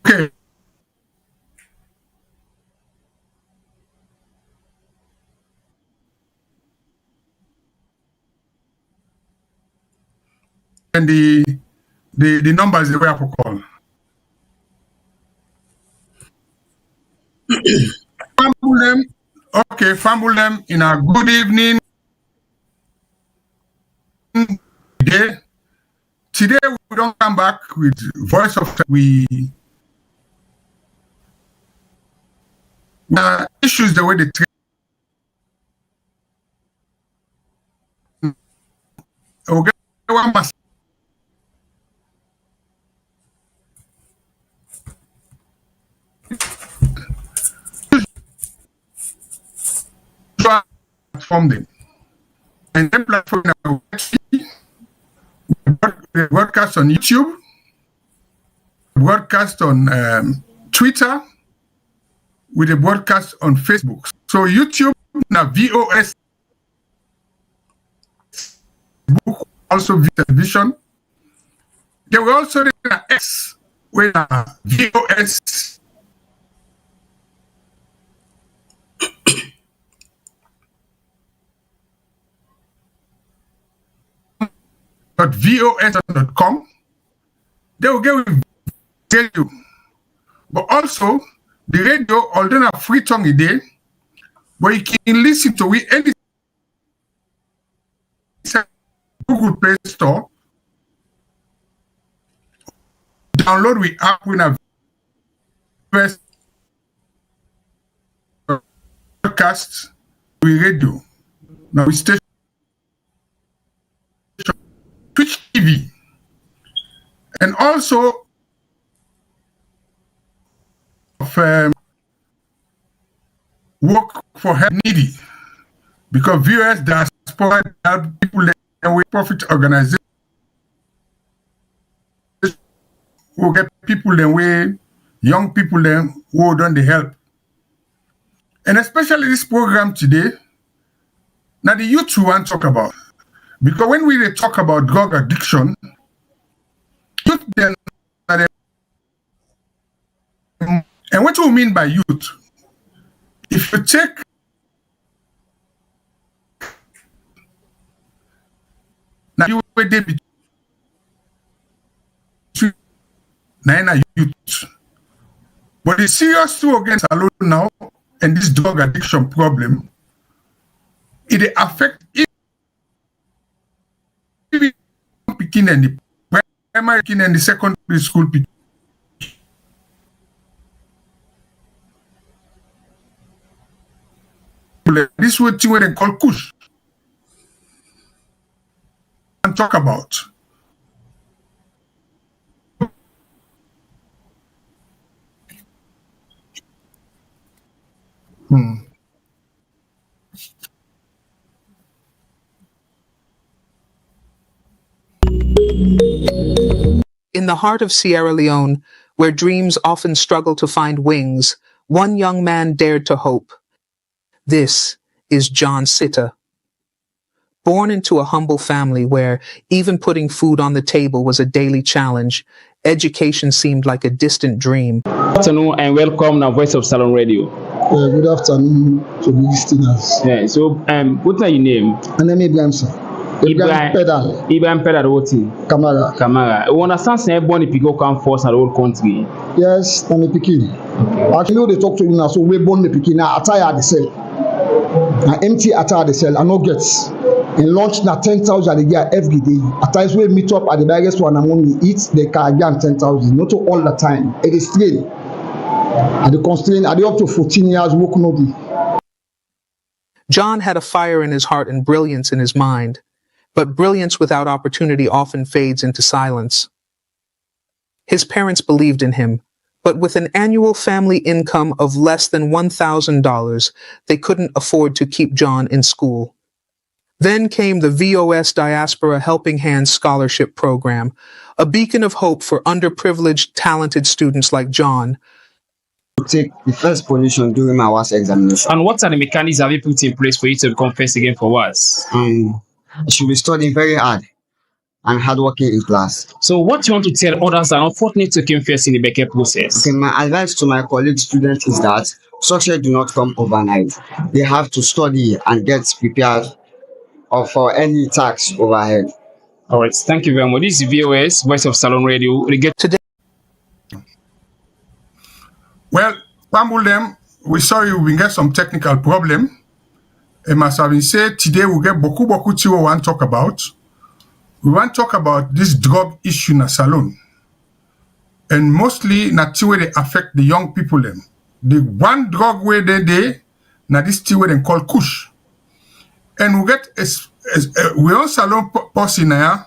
Okay. And the numbers they were for call. Fambulem in a good evening. Day. Today we don't come back with voice of issues the way they treat. Okay, one must transform them. And then platform broadcast on YouTube, broadcast on Twitter, with a broadcast on Facebook. So YouTube now VOS also television. They were also in X with VOS. .vos.com. They will tell you. But also, the radio, although not free tongue a day, but you can listen to it any Google Play Store. Download the app with a first podcast we radio. Now we station Twitch TV. And also of work for help needy, because viewers diaspora help people with profit organization who get people then way young people then who don't they help. And especially this program today, now the youth who want to talk about, because when we talk about drug addiction, youth then and what do we mean by youth? If you take now you will be between youth, but the serious two against alone now and this drug addiction problem, it affect even picking and the primary and the secondary school picking. This what they call Kush and talk about. In the heart of Sierra Leone, where dreams often struggle to find wings, one young man dared to hope. This is John Sitta. Born into a humble family where even putting food on the table was a daily challenge, education seemed like a distant dream. Good afternoon and welcome to Voice of Salon Radio. Good afternoon to the listeners. Yeah, so what's your name? My name is Ibrahim, sir. Ibrahim Pedal. Ibrahim Pedal, what is Kamara. Kamara. You understand say everybody people come first in the whole country? Yes, I'm a Pekin. Actually, they talk to you now, so we born the Pekin. Now, attire the cell. Now, empty attire the cell. I no gets. And launch na 10,000 a year every day. At times we meet up at the biggest one and when we eat, they can get 10,000. Not all the time. It is strain. At the constraint, at the up to 14 years, work no day. John had a fire in his heart and brilliance in his mind. But brilliance without opportunity often fades into silence. His parents believed in him, but with an annual family income of less than $1,000, they couldn't afford to keep John in school. Then came the VOS Diaspora Helping Hands Scholarship Program, a beacon of hope for underprivileged, talented students like John. Take the first position during my WAS examination. And what are the mechanisms have you put in place for you to become first again for WAS? I should be studying very hard and hardworking in class. So what you want to tell others that unfortunately came first in the Becker process? Okay, my advice to my college students is that success do not come overnight. They have to study and get prepared for any task overhead. All right, thank you very much. This is VOS, Voice of Salon Radio. We get Today, Well, Pambulem, we sorry we get some technical problem. And as I've been said, today we get beaucoup we want to talk about. We want to talk about this drug issue in a salon. And mostly not where they affect the young people them. The one drug where they now this where they call Kush. And we get we on salon person now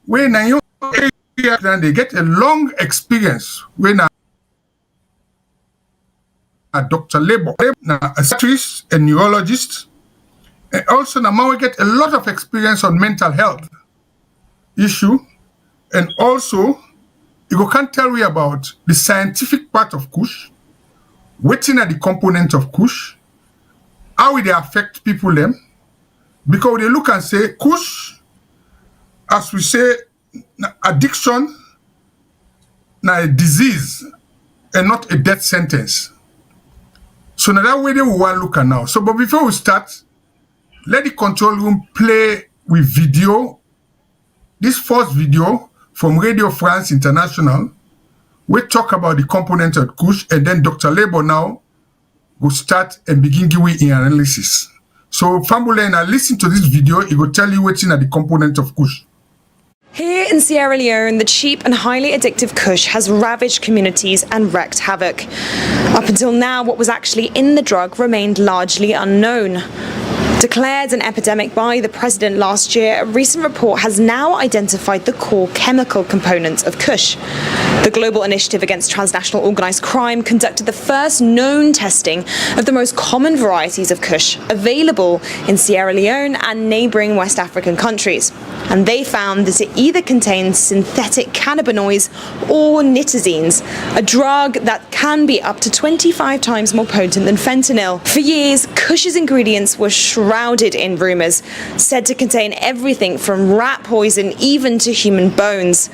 where now your area and they get a long experience when a doctor labor, a psychiatrist, a neurologist, and also now we get a lot of experience on mental health issue, and also you can tell me about the scientific part of Kush, what are the components of Kush, how will they affect people them, because they look and say Kush, as we say, addiction, now a disease and not a death sentence. So now that way they will want to look at now. So but before we start, let the control room play with video. This first video from Radio France International, we talk about the component of Kush, and then Dr. Lebo now will start and begin giving an analysis. So Fambule, now listen to this video, it will tell you what's in the component of Kush. Here in Sierra Leone, the cheap and highly addictive Kush has ravaged communities and wreaked havoc. Up until now, what was actually in the drug remained largely unknown. Declared an epidemic by the president last year, a recent report has now identified the core chemical components of Kush. The Global Initiative Against Transnational Organised Crime conducted the first known testing of the most common varieties of Kush available in Sierra Leone and neighbouring West African countries. And they found that it either contains synthetic cannabinoids or nitazines, a drug that can be up to 25 times more potent than fentanyl. For years, Kush's ingredients were shrouded in rumours, said to contain everything from rat poison even to human bones.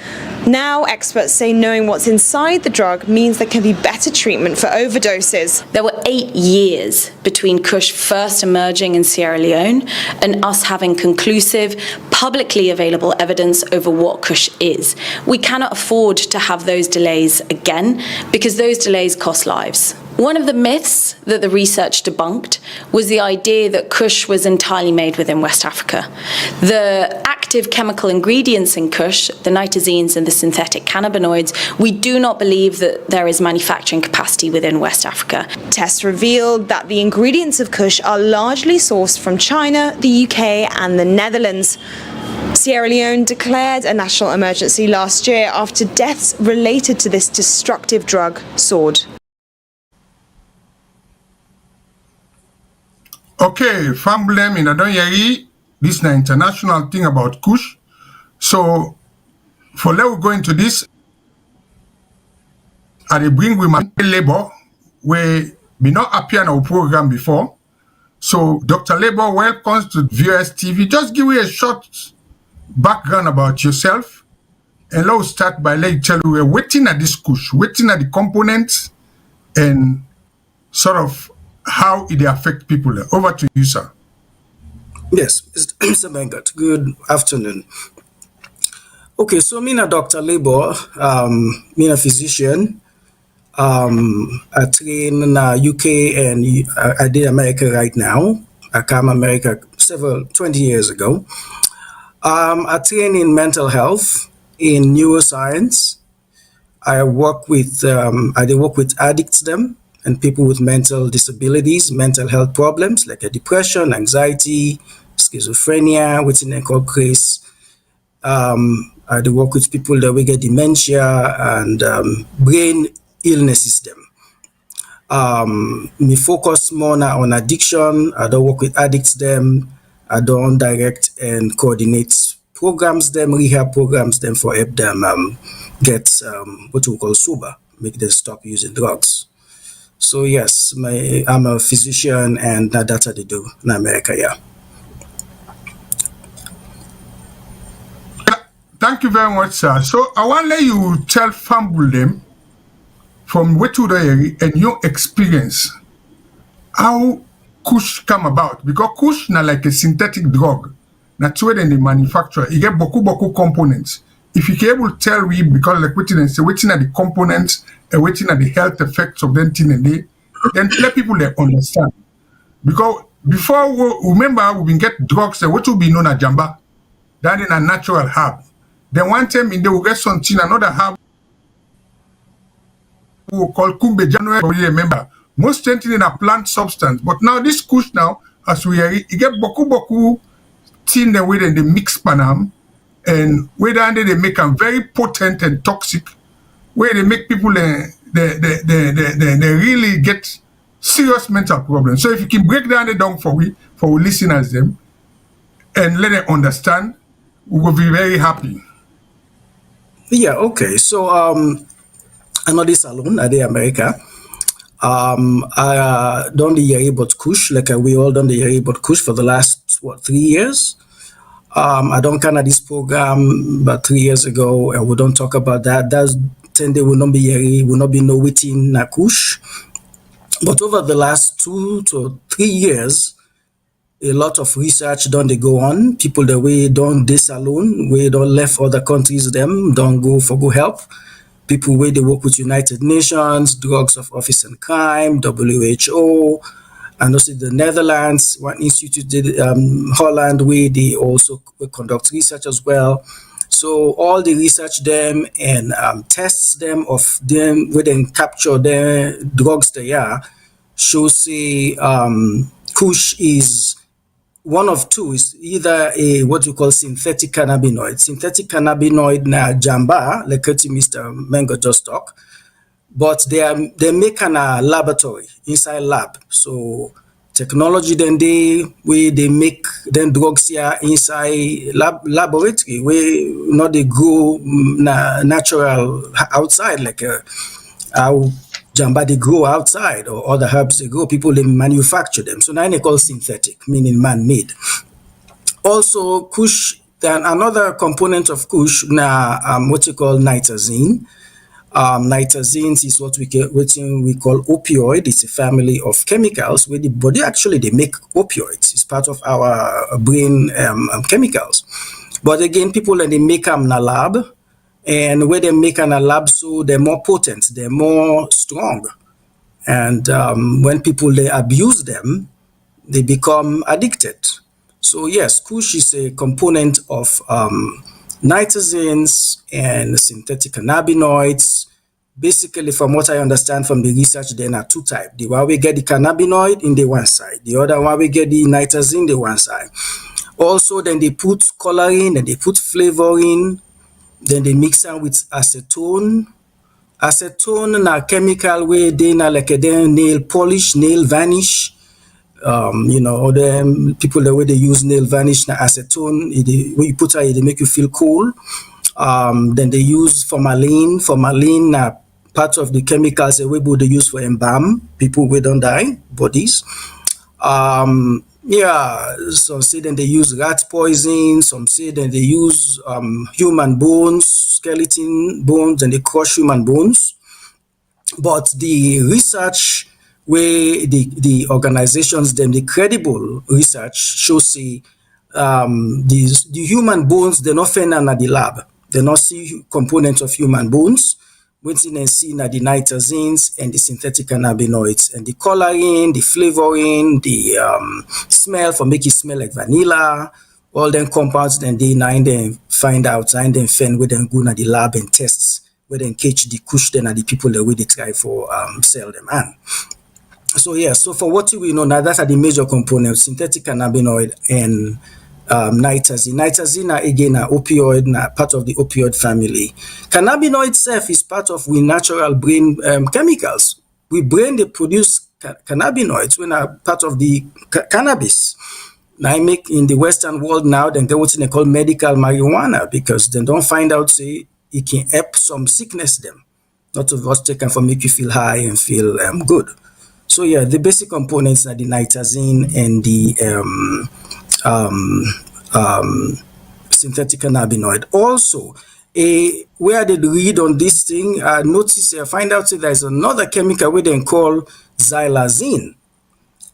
Now, experts say knowing what's inside the drug means there can be better treatment for overdoses. There were 8 years between Kush first emerging in Sierra Leone and us having conclusive, publicly available evidence over what Kush is. We cannot afford to have those delays again because those delays cost lives. One of the myths that the research debunked was the idea that Kush was entirely made within West Africa. The active chemical ingredients in Kush, the nitazines and the synthetic cannabinoids, we do not believe that there is manufacturing capacity within West Africa. Tests revealed that the ingredients of Kush are largely sourced from China, the UK and the Netherlands. Sierra Leone declared a national emergency last year after deaths related to this destructive drug soared. Okay, Famblem in Adonyeri, this is an international thing about Kush. So, for let we go into this, I bring women labor where we not appear in our program before. So, Dr. Labor, welcome to VOS TV. Just give me a short background about yourself. And let's start by letting tell you we're waiting at this Kush, waiting at the components and sort of how it affects people. Over to you, sir. Yes, Mr. Bengart, good afternoon. Okay, so me a Dr. Labor, me a physician. I train in UK and I did America right now. I came America 20 years ago. I train in mental health, in neuroscience. I work with addicts them and people with mental disabilities, mental health problems like depression, anxiety, schizophrenia, which they call craze. I do work with people that we get dementia and brain illnesses them. Me focus more now on addiction. I don't work with addicts them. I don't direct and coordinate programs them, rehab programs them for help them get what we call sober, make them stop using drugs. So yes, I'm a physician and that's what they do in America, yeah. Thank you very much, sir. So I want to let you tell Fambul them from what you do and your experience how Kush come about, because Kush na like a synthetic drug. That's where they manufacture. You get boku components. If you can able to tell we, because like waiting and say waiting at the components and waiting at the health effects of them thing and they, then let people they understand. Because before remember we been get drugs that what will be known as jamba, that in a natural herb. Then one time in the we get something another herb we call kumbe January. Remember most things in a plant substance, but now this Kush now as we are, you get boku thing the way they mix panam. And whether they make them very potent and toxic, where they make people they really get serious mental problems. So if you can break down the down for listeners them and let them understand, we will be very happy. Yeah, okay. So I know this alone at the America. I done the year about Kush, like we all done the year about Kush for the last 3 years. I don't kind of this program about 3 years ago, and we don't talk about that. That's 10 days will not be here, will not be no waiting na Kush. But over the last 2 to 3 years, a lot of research done they go on. People that we don't this alone, we don't left other countries them, don't go for good help. People where they work with United Nations, Drugs of Office and Crime, WHO, and also the Netherlands, one institute did Holland, where they also conduct research as well. So all the research them and tests them of them, where they capture the drugs they are, show say Kush is one of two, is either a what you call synthetic cannabinoid. Synthetic cannabinoid na jamba, like Mr. Mengo just talked. But they make an laboratory inside lab. So technology then they make then drugs here inside laboratory where not they grow natural outside like how jamba they grow outside or other herbs they grow. People they manufacture them. So now they call synthetic, meaning man-made. Also, Kush. Then another component of Kush na what you call nitazine. Nitazines is what we call opioid. It's a family of chemicals where the body actually they make opioids. It's part of our brain chemicals. But again, people they make them in a lab, and where they make in a lab, so they're more potent, they're more strong, and when people they abuse them, they become addicted. So yes, Kush is a component of nitazines and synthetic cannabinoids. Basically, from what I understand from the research, there are two types. The one we get the cannabinoid in the one side, the other one we get the nitazine in the one side. Also, then they put coloring and they put flavoring, then they mix them with acetone. Acetone na chemical where they na like a nail polish, nail varnish. The people the way they use nail varnish na acetone, when you put it, they make you feel cool. Then they use formalin. Formalin na part of the chemicals that we would use for embalm people who don't die bodies. Some say then they use rat poison. Some say then they use human bones, skeleton bones, and they crush human bones. But the research where the organizations, then the credible research shows the human bones, they're not found in the lab. They not see components of human bones. Waiting and seeing the nitazines and the synthetic cannabinoids and the coloring, the flavoring, the smell for make it smell like vanilla. All them compounds, then they find out, and then find where they go to the lab and tests, where they catch the Kush, then are the people that we they try for sell them and. So so for what we know now, that's are the major components: synthetic cannabinoid and nitazine. Nitazine again are opioid, part of the opioid family. Cannabinoid itself is part of we natural brain chemicals. We brain they produce cannabinoids when are part of the cannabis. Now I make in the Western world now, then get what they call medical marijuana because they don't find out say it can help some sickness them. Not of us taken for make you feel high and feel good. So the basic components are the nitazine and the synthetic cannabinoid. Also, where they read on this thing, find out that there's another chemical we then call xylazine.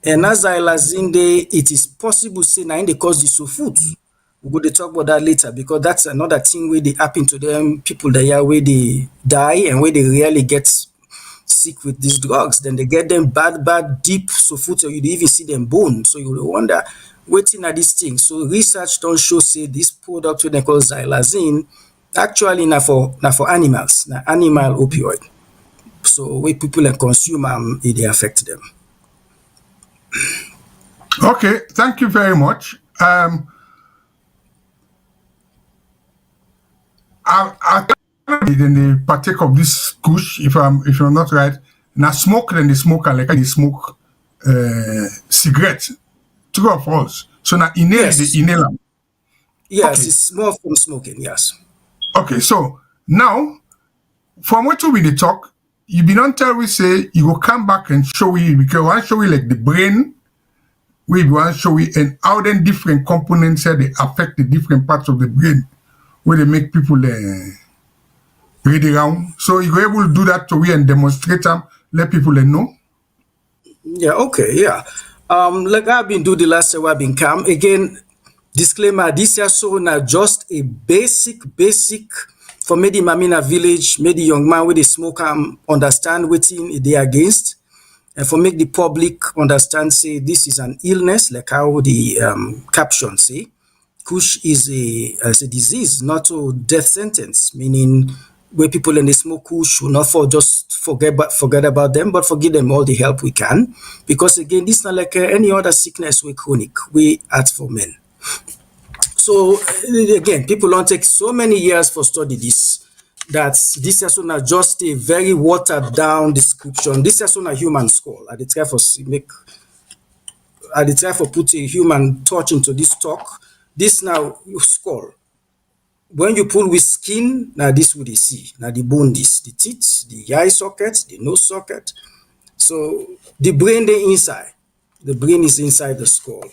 And as xylazine, it is possible say now they cause the sofood. We're going to talk about that later because that's another thing where they happen to them, people that are where they die and where they really get sick with these drugs. Then they get them bad, deep sofood, so you even see them bone. So you wonder, waiting at this thing. So research don't show say this product when they call xylazine actually not for animals, na animal opioid. So when people consume them, it affect them. Okay, thank you very much. I then they partake of this kush, if I'm not right. Now smoke, then they smoke like they smoke cigarette. True or false? So now inhale, Yes. they inhale them. Yes, Okay. it's more from smoking, yes. Okay, so now from what we dey talk, you be don't tell we say you will come back and show you because I want show you like the brain, we want show you and how then different components they affect the different parts of the brain where they make people read around. So you were able to do that to we and demonstrate them, let people know. Yeah, okay, yeah. Like I've been doing the last year, I've been calm. Again, disclaimer, this year so now just a basic for maybe Mamina village, maybe young man with the smoke understand what they against. And for make the public understand, say this is an illness, like how the caption say. Kush is a disease, not a death sentence, meaning where people in the smoke kush will not just forget about them, but forgive them all the help we can. Because again, this is not like any other sickness we chronic, we act for men. So again, people don't take so many years for study this, that this is not just a very watered down description. This is not a human skull. I try for put a human touch into this talk. This now skull. When you pull with skin, now this would you see. Now the bone, the teeth, the eye socket, the nose socket. So the brain they inside. The brain is inside the skull.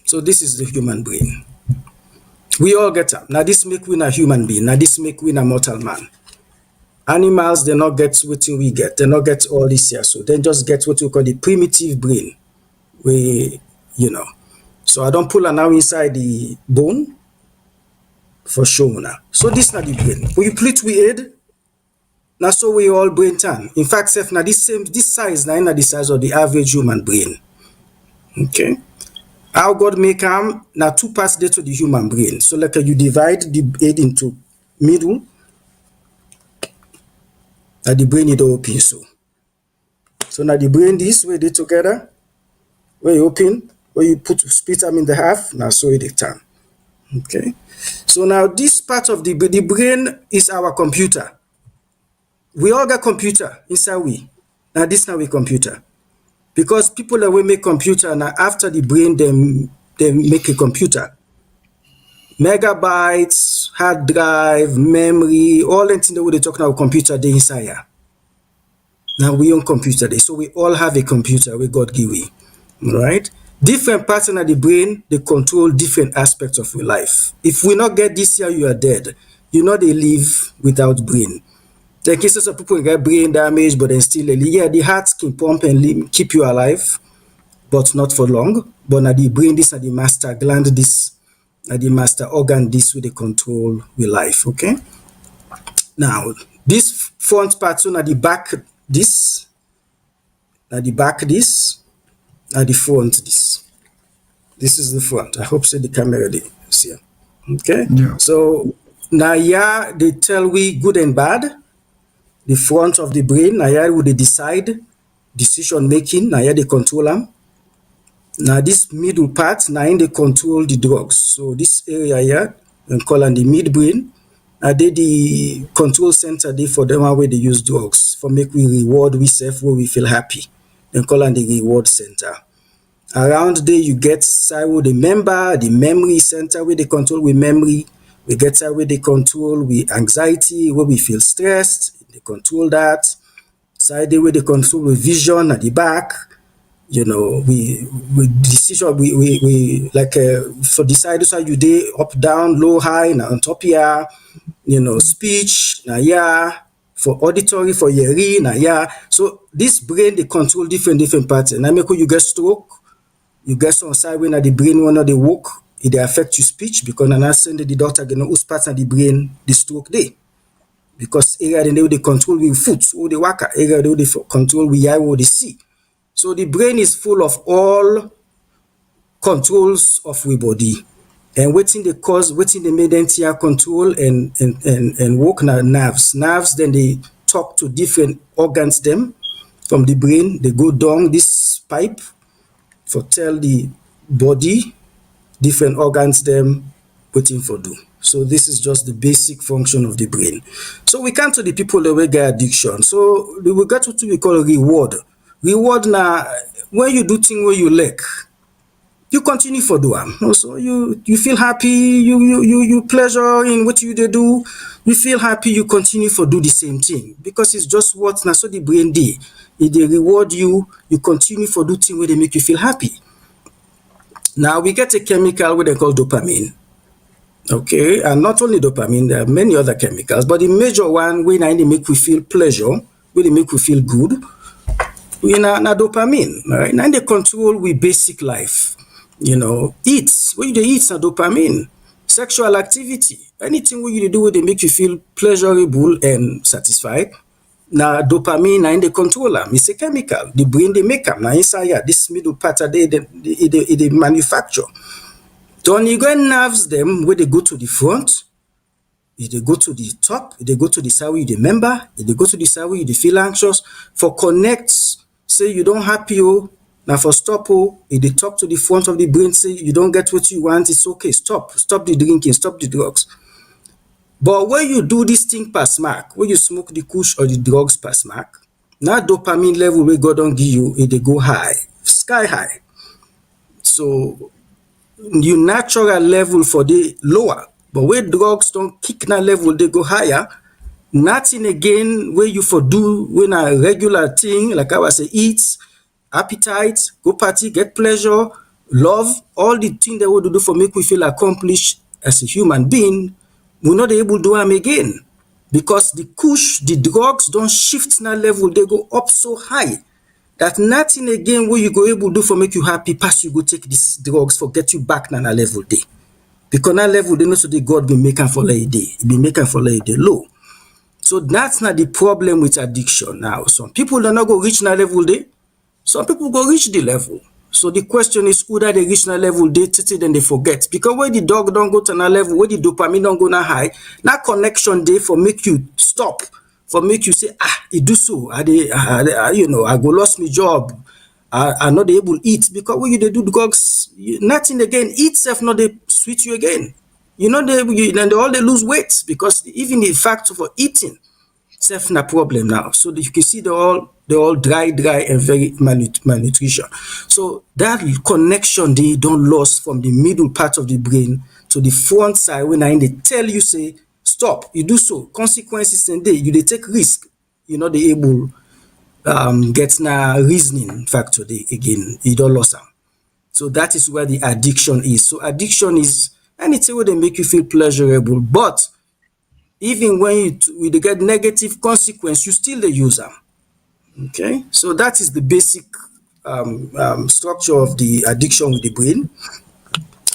So this is the human brain. We all get up. Now this make we a human being. Now this make we a mortal man. Animals, they not get what we get. They not get all this here. So they just get what we call the primitive brain. So I don't pull her now inside the bone for sure now. So this not the brain. When you plate we head, now so we all brain turn. In fact, now this size now not the size of the average human brain. Okay. How God make them now two parts there to the human brain. So like you divide the head into middle. Now the brain is open so. So now the brain this way they together. Where you open, where you split them in the half, now so it turn. Okay. So now this part of the brain is our computer. We all got computer inside we. Now this now we computer. Because people that will make computer now after the brain they make a computer. Megabytes, hard drive, memory, all the things that we talk about computer they inside here. Now we own computer day. So we all have a computer we God give we. Right? Different parts of the brain, they control different aspects of your life. If we not get this year, you are dead. You know they live without brain. There are cases of people get brain damage, but then still, the heart can pump and keep you alive, but not for long. But now the brain, this are the master gland, this are the master organ, this will they control your life, okay? Now, this front part, so now the back, this, now the back, this, now the front, this. This is the front. I hope so the camera they see. Okay? Yeah. So now yeah, they tell we good and bad. The front of the brain, now yeah, would they decide decision making, now yeah, they control them. Now this middle part, now they control the drugs. So this area here, and call them the midbrain, they the control center they for them where they use drugs for make we reward we self where we feel happy. Then call them the reward center. Around there you get the member, the memory center where they control with memory. We get where they control with anxiety, where we feel stressed. They control that. Side where they control with vision at the back. You know, we decision we like for decide so you day up, down, low, high, now on top here, you know, speech, now yeah, for auditory, for hearing, now yeah. So this brain they control different parts. And I make you get stroke, you get some side when the brain when they work, it affect your speech because now send the doctor you know whose parts of the brain the stroke day. Because area they control with foot, or the waka, area they control with eye or they see. So the brain is full of all controls of we body. And waiting the cause, waiting the made entire control and work na nerves. Nerves then they talk to different organs them from the brain. They go down this pipe for tell the body different organs them waiting for do. So this is just the basic function of the brain. So we come to the people that will get addiction. So we got what we call reward. Reward now when you do things where you like, you continue for do am. So you feel happy, you pleasure in what you do. You feel happy, you continue for do the same thing because it's just what now so the brain do. If they reward you, you continue for do things where they make you feel happy. Now we get a chemical where they call dopamine. Okay, and not only dopamine, there are many other chemicals, but the major one where they make we feel pleasure, where they make we feel good. We na dopamine, right? Now they control we basic life. You know, eat. When you eat na dopamine. Sexual activity. Anything what you do they make you feel pleasurable and satisfied. Now dopamine na they control them. It's a chemical. The brain they make them. Now inside this middle part of they manufacture. Then you go nerves them where they go to the front. If they go to the top, if they go to the side where you remember, if they go to the side where you feel anxious, for connects, say you don't happy now for stop if they talk to the front of the brain, say you don't get what you want, it's okay, stop the drinking, stop the drugs. But when you do this thing per smack, when you smoke the kush or the drugs per smack, now dopamine level where God don't give you, if they go high, sky high. So your natural level for the lower, but where drugs don't kick that level, they go higher. Nothing again where you for do when a regular thing, like I was say, eat, appetite, go party, get pleasure, love, all the things that we do for make we feel accomplished as a human being, we're not able to do them again. Because the kush, the drugs don't shift that level, they go up so high that nothing again where you go able to do for make you happy, pass you go take these drugs for get you back na level day. Because that level they know so the God be making for like day, be making for like day low. So that's not the problem with addiction now. Some people don't not go reach that level day. Some people go reach the level. So the question is who that they reach that level day, then they forget. Because when the dog don't go to that level, when the dopamine don't go that high, that connection day for make you stop, for make you say, it do so. You know, I go lost my job. I not able to eat. Because when you they do drugs, nothing again, eat self not they sweet you again. You know, they all they lose weight because even the factor for eating self na problem now. So you can see they're all dry and very malnutrition. So that connection they don't lose from the middle part of the brain to the front side when they tell you say stop, you do so. Consequences and they take risk. You're not able get na reasoning factor they again. You don't lose them. So that is where the addiction is. So addiction is anything where they make you feel pleasurable, but even when you get negative consequence, you still use them. Okay, so that is the basic structure of the addiction with the brain.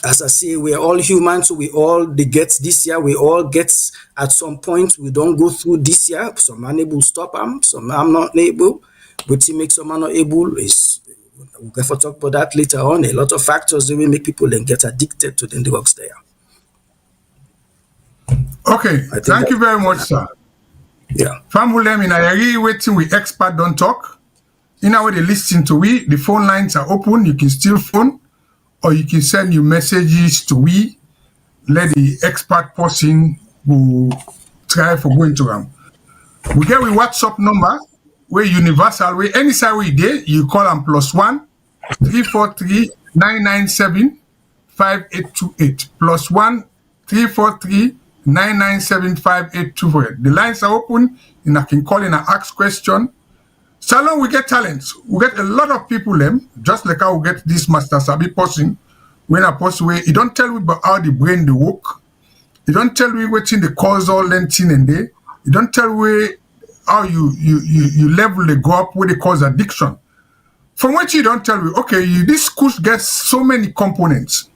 As I say, we're all human, so we all get this year. We all get at some point. We don't go through this year. Some are able to stop them. Some are not able. But it makes some are not able. We'll get to talk about that later on. A lot of factors that will make people then get addicted to the drugs there. Okay, thank you very much, sir. Yeah. Family, I agree waiting with expert don't talk. In our way they listen to we, the phone lines are open. You can still phone or you can send your messages to we. Let the expert person who try for going to them. We get with WhatsApp number where universal way any side we did, you call them +1 343 997 5828 +1 343 997 5828. The lines are open and I can call in and ask question. Salon, we get talents. We get a lot of people, just like how we get this Master Sabi person, when a person where he don't tell you about how the brain they work. He don't tell you what's in the causal lengthing and there. He don't tell you how you level they go up where they cause addiction. From which you don't tell you, okay, this Kush gets so many components.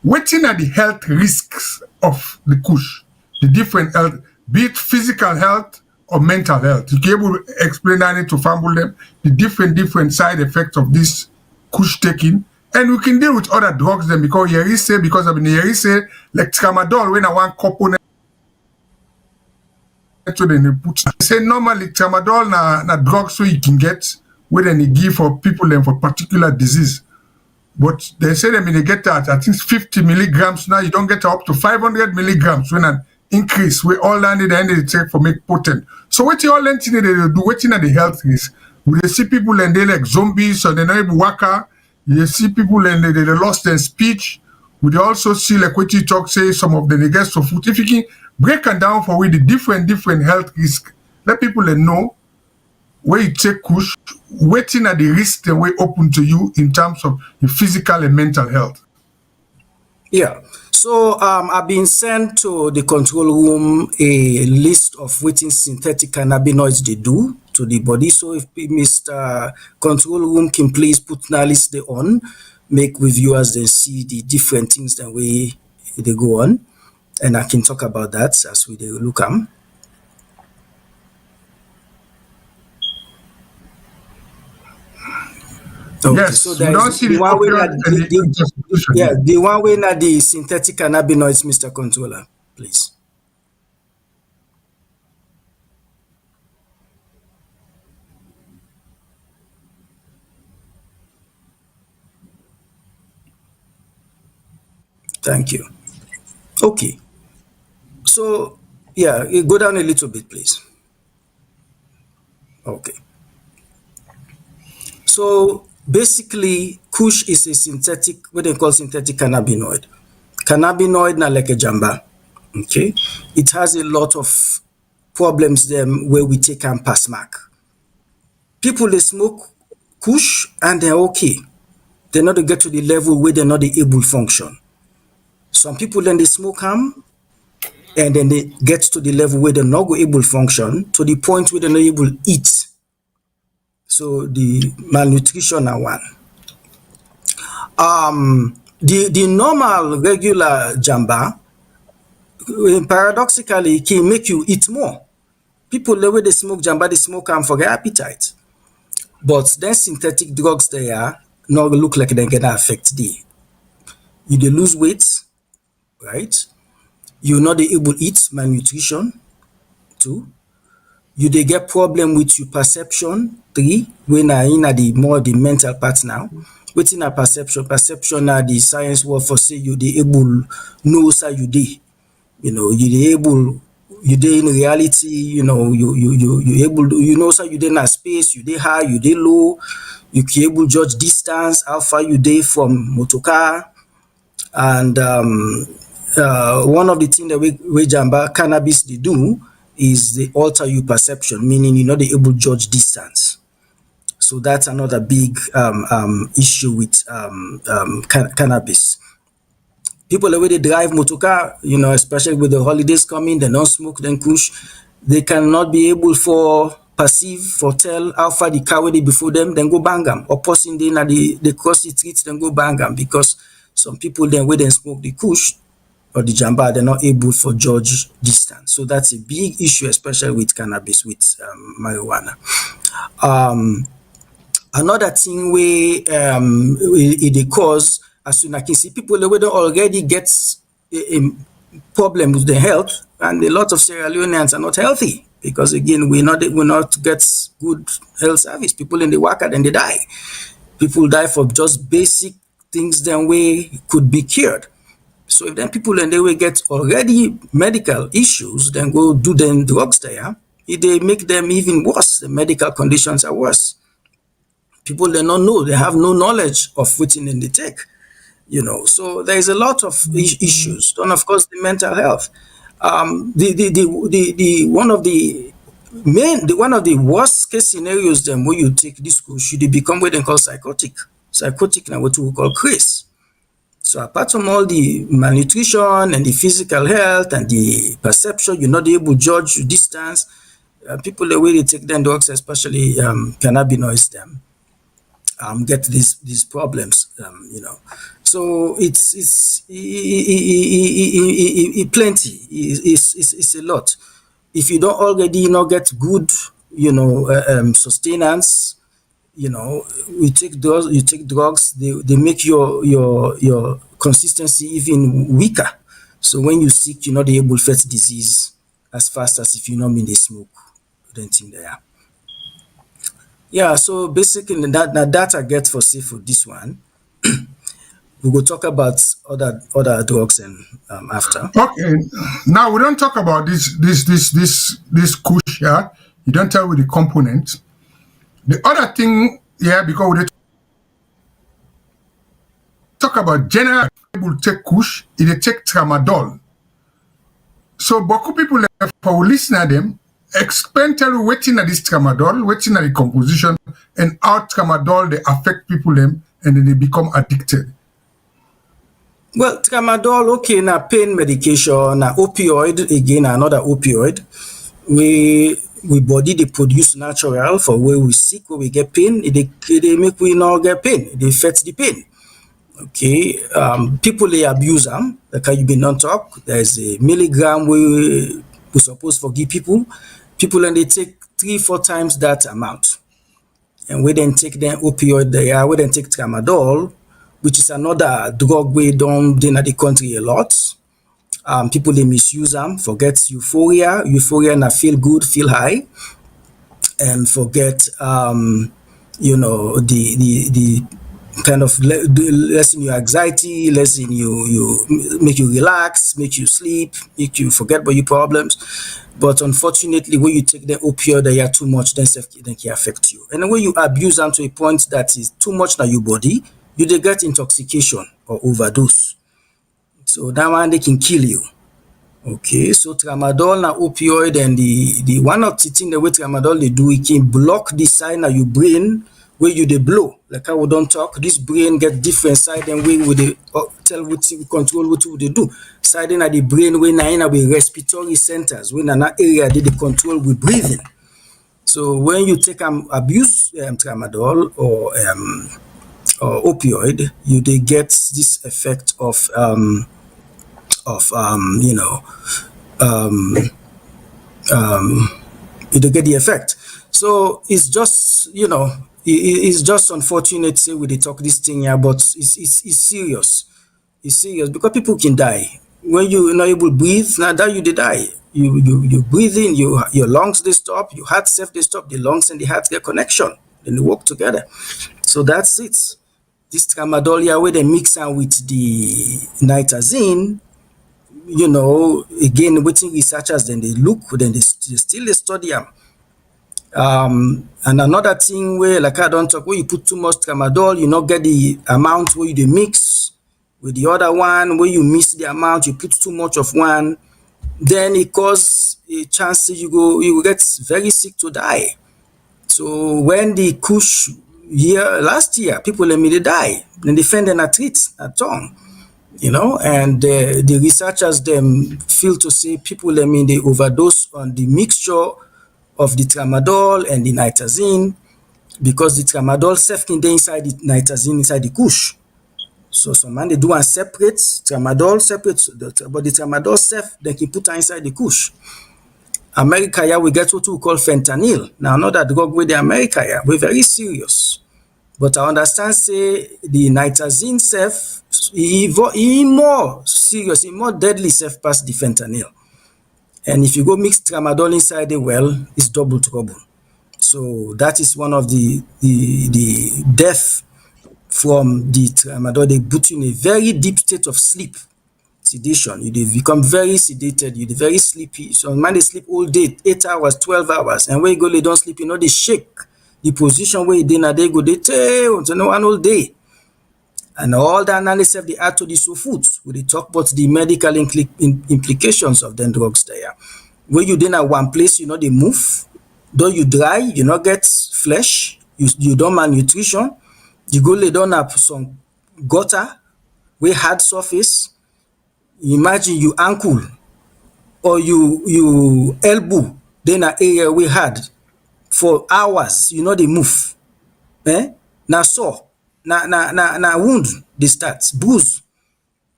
Waiting at the health risks of the Kush, the different health, be it physical health or mental health. You can able to explain that to family them, the different side effects of this Kush taking. And we can deal with other drugs then because you say, because I mean, you say, like Tramadol, when I want component to then put, say normally Tramadol na drugs so you can get, where then you give for people then for particular disease. But they say them they get that, I think 50 milligrams now, you don't get up to 500 milligrams when an increase, we all landed and they take for make potent. So what you all learn they do, waiting at the health risk. We see people and they like zombies or they not able worker. You see people and they lost their speech. We also see like what you talk, say some of them they get so food. If you can break them down for with the different health risk, let people know where you take Kush, waiting at the risk and way open to you in terms of your physical and mental health. Yeah. So I've been sent to the control room a list of waiting synthetic cannabinoids they do to the body. So if Mr. Control Room can please put that list they on, make reviewers then see the different things that way they go on. And I can talk about that as we look at. Okay, yes, so there is the one way that the synthetic cannabinoids, Mr. Controller, please. Thank you. Okay. So, yeah, go down a little bit, please. Okay. So, basically, Kush is a synthetic, what they call synthetic cannabinoid. Cannabinoid na like a jamba. Okay. It has a lot of problems them where we take and pass mark. People they smoke Kush and they're okay. They're not to get to the level where they're not able to function. Some people then they smoke them and then they get to the level where they're not able to function to the point where they're not able to eat. So the malnutrition are one. The normal regular jamba, paradoxically, can make you eat more. People the way they smoke jamba, they smoke them for their appetite. But then synthetic drugs they are not look like they're gonna affect the. You they lose weight, right? You're not able to eat, malnutrition. 2. You they get problem with your perception. 3. When are in the more the mental part now. Within a perception are the science word for say you they able know say you dey. You know, you able you dey in reality, you know, you able to, you know, so you dey in a space, you dey high, you dey low, you can able judge distance, how far you dey from motorcar. And one of the things that we jamba cannabis they do is they alter your perception, meaning you're not able to judge distance. So that's another big issue with cannabis. People the way they drive motorcar, you know, especially with the holidays coming, they don't smoke, then Kush, they cannot be able for perceive, for tell how far the car they before them, then go bang them. Or person they cross the streets, then go bang them, because some people then when they smoke the Kush or the jamba, they're not able for judge distance. So that's a big issue, especially with cannabis, with marijuana. Another thing where it cause, as soon as I can see people the way they already get a problem with their health, and a lot of Sierra Leoneans are not healthy because again we not get good health service. People in the work and they die. People die for just basic things that way could be cured. So if then people and they will get already medical issues, then go do them drugs there, if they make them even worse, the medical conditions are worse. People they don't know, they have no knowledge of what's in the tech, you know. So there is a lot of issues. And of course the mental health. The one of the one of the worst case scenarios then when you take this course, should become what they call psychotic. Psychotic now what we call craze. So apart from all the malnutrition and the physical health and the perception, you're not able to judge distance. People the way they take them drugs, especially cannabinoids, them get these problems. So it's plenty. It's a lot. If you don't already get good sustenance, we take drugs. You take drugs. They make your consistency even weaker. So when you sick, you're not able to fight disease as fast as if you not mean they smoke. Thing there. Yeah. So basically, that I get for safe for this one. We will talk about other drugs and after. Okay. Now we don't talk about this Kush here. You don't tell with the component. The other thing, because we talk about general people take Kush, they take Tramadol. So Boku people for listening to them, explain tell you waiting at this Tramadol, waiting at the composition, and how Tramadol they affect people them and then they become addicted. Well, Tramadol, okay, na pain medication, na opioid, again, another opioid. We body they produce natural for where we sick, where we get pain, they make we not get pain. They affect the pain. Okay, people they abuse them, like how you been on talk. There's a milligram we supposed to give people and they take 3-4 times that amount. And we then take the opioid there, we then take Tramadol, which is another drug we don't in the country a lot. People they misuse them, forget euphoria na feel good, feel high, and forget the kind of lessen your anxiety, lessen you make you relax, make you sleep, make you forget about your problems. But unfortunately, when you take the opioid, they are too much, then can affect you. And when you abuse them to a point that is too much in your body, you they get intoxication or overdose. So that one they can kill you. Okay, so Tramadol na opioid, and the one of the thing the way Tramadol they do, it can block the side of your brain where you they blow. Like how we don't talk, this brain get different side and way we they tell what we control what they do. Side in the brain when na we respiratory centers, when an area they control with breathing. So when you take abuse Tramadol or opioid, you they get this effect of you don't get the effect. So it's just it's just unfortunate say we they talk this thing here, but it's serious. It's serious because people can die when you not able to breathe. Now that you they die. You breathe in, your lungs they stop, your heart self they stop, the lungs and the heart get connection, then they work together. So that's it. This Tramadol here where they mix am with the nitazine. Again, waiting researchers, then they look, then they still study them. And another thing where, like I don't talk, where you put too much Tramadol, you not get the amount where you mix with the other one, where you miss the amount, you put too much of one, then it causes a chance you will get very sick to die. So when the Kush last year, people let me they die, then they find a treat at tongue. And the researchers them feel to say people they overdose on the mixture of the Tramadol and the nitazine, because the Tramadol self can inside the nitazine inside the Kush. So some man they do and separate Tramadol separate, but the Tramadol self they can put inside the Kush. America here we get what we call fentanyl. Now another drug with the America here, we're very serious. But I understand say the nitazine self he more serious, he more deadly self past the fentanyl. And if you go mix Tramadol inside it, well, it's double trouble. So that is one of the death from the Tramadol. They put you in a very deep state of sleep, sedation. You become very sedated, you're very sleepy. So man they sleep all day, 8 hours, 12 hours. And when you go they don't sleep, they shake. The position where they na they go, they tell so no one all day. And all the analysis they add to the foods. We talk about the medical implications of the drugs there. When you then at one place, they move, Though you dry, you not get flesh, you don't malnutrition, you go lay down up some gutter, we hard surface. Imagine you ankle or you elbow, then an area we hard for hours, you know they move. Na sore, na wound they start, bruise.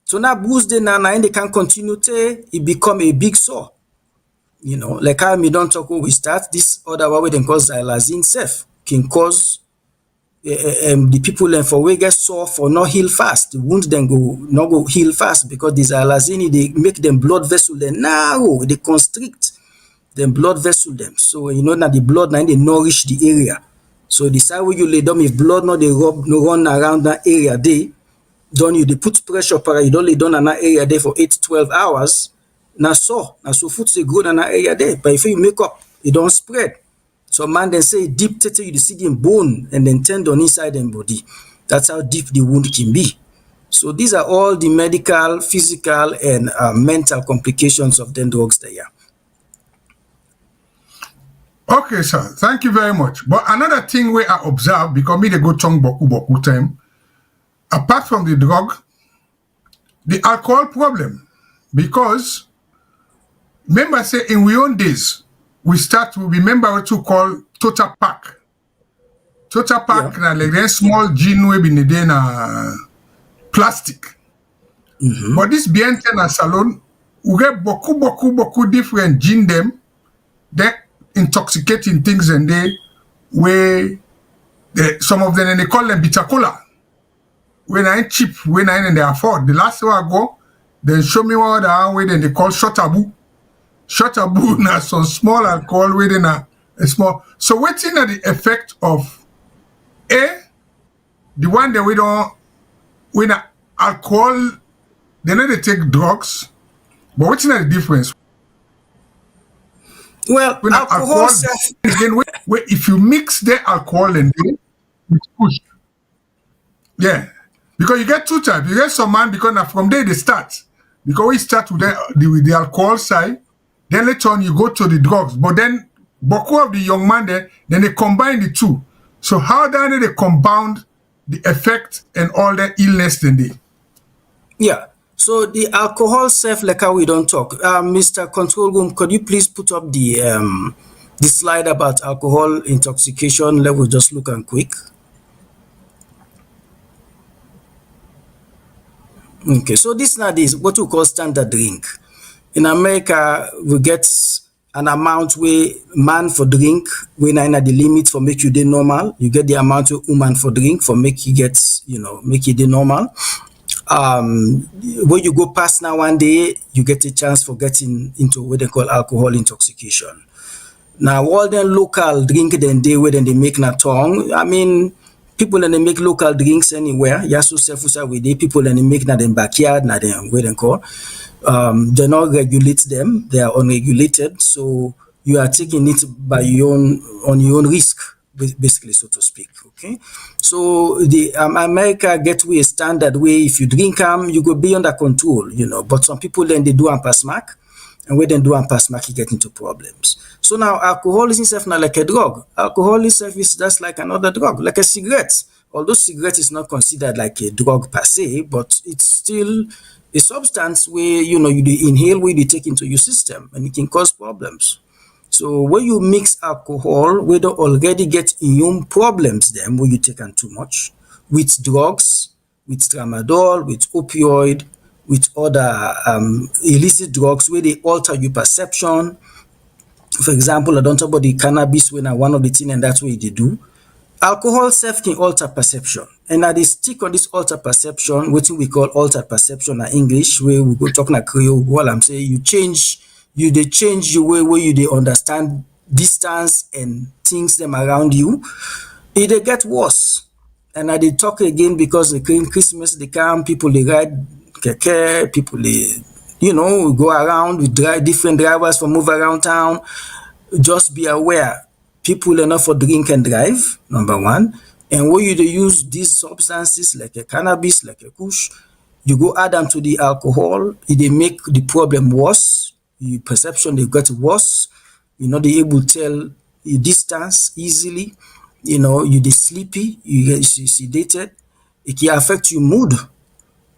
So now bruise then na they can continue to it become a big sore. You know, like how me don't talk when we start, this other one we then cause xylazine self can cause the people then for we get sore for not heal fast. The wound then not go heal fast because this xylazine they make them blood vessel then narrow, they constrict them blood vessel them. So you know that the blood now they nourish the area. So the side where you lay down, if blood not they run around that area they don't you they put pressure para you don't lay down in that area there for 8 to 12 hours. Na so foot they grow in that area there. But if you make up, it don't spread. So man then say deep tete you see them bone and then tendon inside them body. That's how deep the wound can be. So these are all the medical, physical, and mental complications of the drugs there. Okay, sir. Thank you very much. But another thing we are observed, because me they go chong boku time, apart from the drug, the alcohol problem. Because remember say in we own days, we remember what you call total pack. Total pack na like a small gin we been in plastic. But this Biente na salon, we get boku different gin them, they intoxicating things and some of them and they call them bitter cola. When I cheap, when I and they afford. The last time I go, then show me what the way then they call shotabu. Shotabu na some small alcohol within a small. So waiting at the effect of the one that we don't when alcohol, they know they take drugs, but what's the difference? Well, when alcohol again, if you mix the alcohol and it's Kush. Yeah. Because you get two types. You get some man because from there they start. Because we start with the alcohol side, then later on you go to the drugs. But then boku of the young man there, then they combine the two. So how then they compound the effect and all the illness then they? Yeah. So the alcohol self, like how we don't talk. Mr. Control Room, could you please put up the slide about alcohol intoxication? Let me just look and quick. Okay, so this now is what we call standard drink. In America, we get an amount where man for drink, when I the limit for make you the normal. You get the amount of woman for drink for make you get, make you the normal. When you go past now one day, you get a chance for getting into what they call alcohol intoxication. Now, all the local drink then they where then they make na tongue. I mean, people and they make local drinks anywhere. Yasu selfusa with the people and they make na them backyard, na them where they call. They not regulate them. They are unregulated. So you are taking it by on your own risk, basically, so to speak. Okay. So the America get way a standard way. If you drink them, you go be under control, But some people then they do and pass mark, and when they do and pass mark, you get into problems. So now alcohol is itself not like a drug. Alcohol itself is just like another drug, like a cigarette. Although cigarette is not considered like a drug per se, but it's still a substance where you inhale, where you take into your system, and it can cause problems. So when you mix alcohol, whether already get immune problems, then when you take on too much, with drugs, with tramadol, with opioid, with other illicit drugs where they alter your perception. For example, I don't talk about the cannabis when one of the things, and that's what they do. Alcohol self can alter perception. And now they stick on this alter perception, what we call alter perception in English, where we go talking like Creole. What I'm saying, they change your way where you they understand distance and things them around you. They get worse. And now they talk again because the Christmas they come, people they ride keke, people they go around with different drivers for move around town. Just be aware. People enough for drink and drive, number one. And when you use these substances like a cannabis, like a Kush, you go add them to the alcohol, they make the problem worse. Your perception they get worse. You're not able to tell you distance easily, you know, you dey sleepy, you get sedated, it can affect your mood.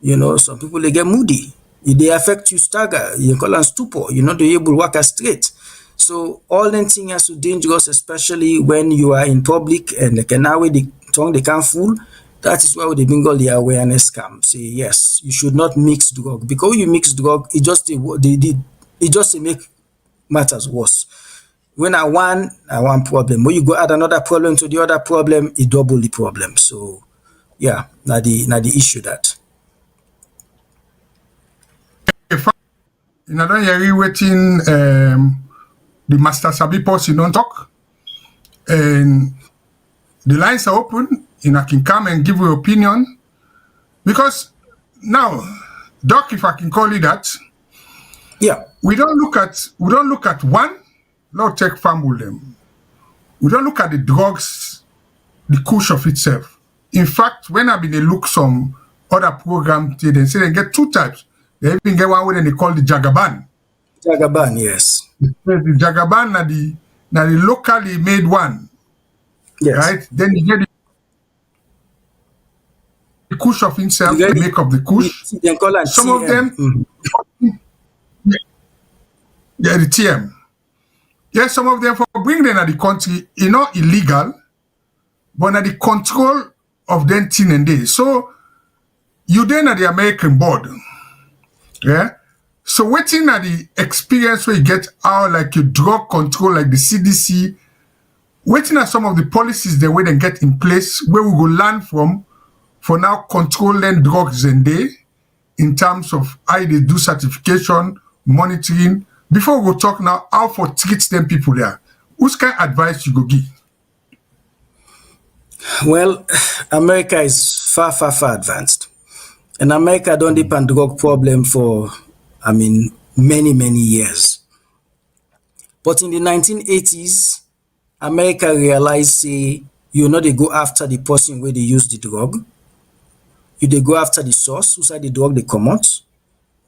You know, some people they get moody. They affect you stagger, you call them stupor, you're not able to walk straight. So all them things are so dangerous, especially when you are in public and they can now the tongue they can't fool. That is why they bring all the awareness camp. Say yes, you should not mix drug, because when you mix drug, it just make matters worse. When I one problem, when you go add another problem to the other problem, it double the problem. So yeah, now the issue that. In another area, waiting the Master Sabi person don't talk, and the lines are open. I can come and give you opinion, because now, Doc, if I can call you that, yeah, we don't look at one. Now take fumble them. We don't look at the drugs, the Kush of itself. In fact, when I've been look some other programs, they say they get two types. They even get one where they call the Jagaban. Jagaban, yes. The Jagaban na the locally made one. Yes. Right? Then you get the Kush of himself, the make of the Kush. They call it some TM. of them, yeah, the TM. Yes, some of them for bring them to the country, not illegal, but at the control of them thing and day. So you then at the American board. Yeah. So waiting at the experience where you get out like your drug control, like the CDC, waiting at some of the policies the way they get in place where we go learn from for now controlling drugs and day in terms of how they do certification, monitoring. Before we go talk now, how for treat them people there. Whose kind of advice you go give? Well, America is far advanced. And America don't depend on drug problem for, many years. But in the 1980s, America realized, say, you know, they go after the person where they use the drug. You they go after the source, who the drug they come out.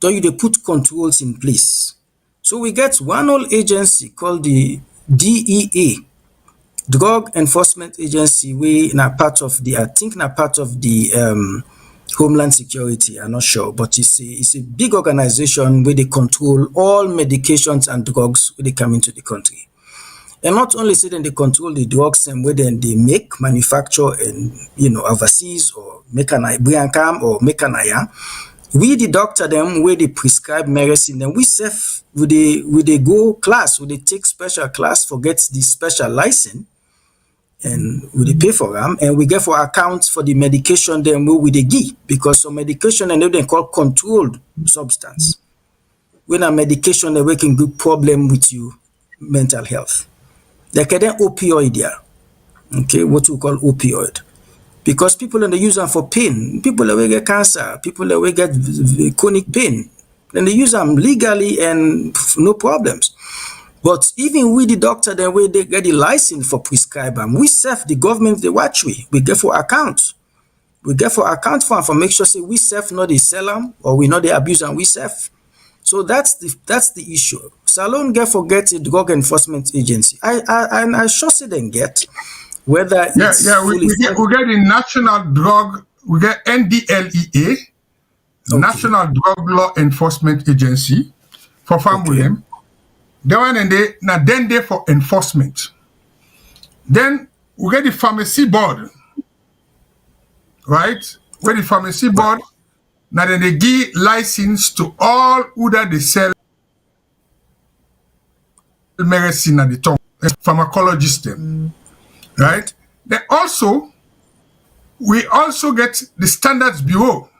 So you they put controls in place. So we get one old agency called the DEA, Drug Enforcement Agency, we not part of the, I think not part of the Homeland Security, I'm not sure, but it's a big organization where they control all medications and drugs when they come into the country. And not only say that they control the drugs and where then they make, manufacture, and overseas or make an Ibriancam or make an Aya. We the doctor them where they prescribe medicine, then we self would they go class, would they take special class for get the special license, and we they pay for them, and we get for accounts for the medication then we they give, because some medication and they call controlled substance. When a medication they can good problem with you mental health. Like an opioid there. Okay, what we call opioid. Because people they use them for pain. People that will get cancer, people that will get chronic pain. Then they use them legally and no problems. But even with the doctor, then where they get the license for prescribe them, we self the government they watch we get for account. We get for account for make sure say we self not they sell them or we not they abuse them we self. So that's the issue. Salone get a drug enforcement agency. I sure say they get. Whether we get the national drug, we get NDLEA, okay. National Drug Law Enforcement Agency, for family. Okay. They one and they for enforcement. Then we get the pharmacy board, right? Where the pharmacy board, now then they give license to all who that they sell medicine at the top, pharmacologists them. Right? Then we also get the Standards Bureau,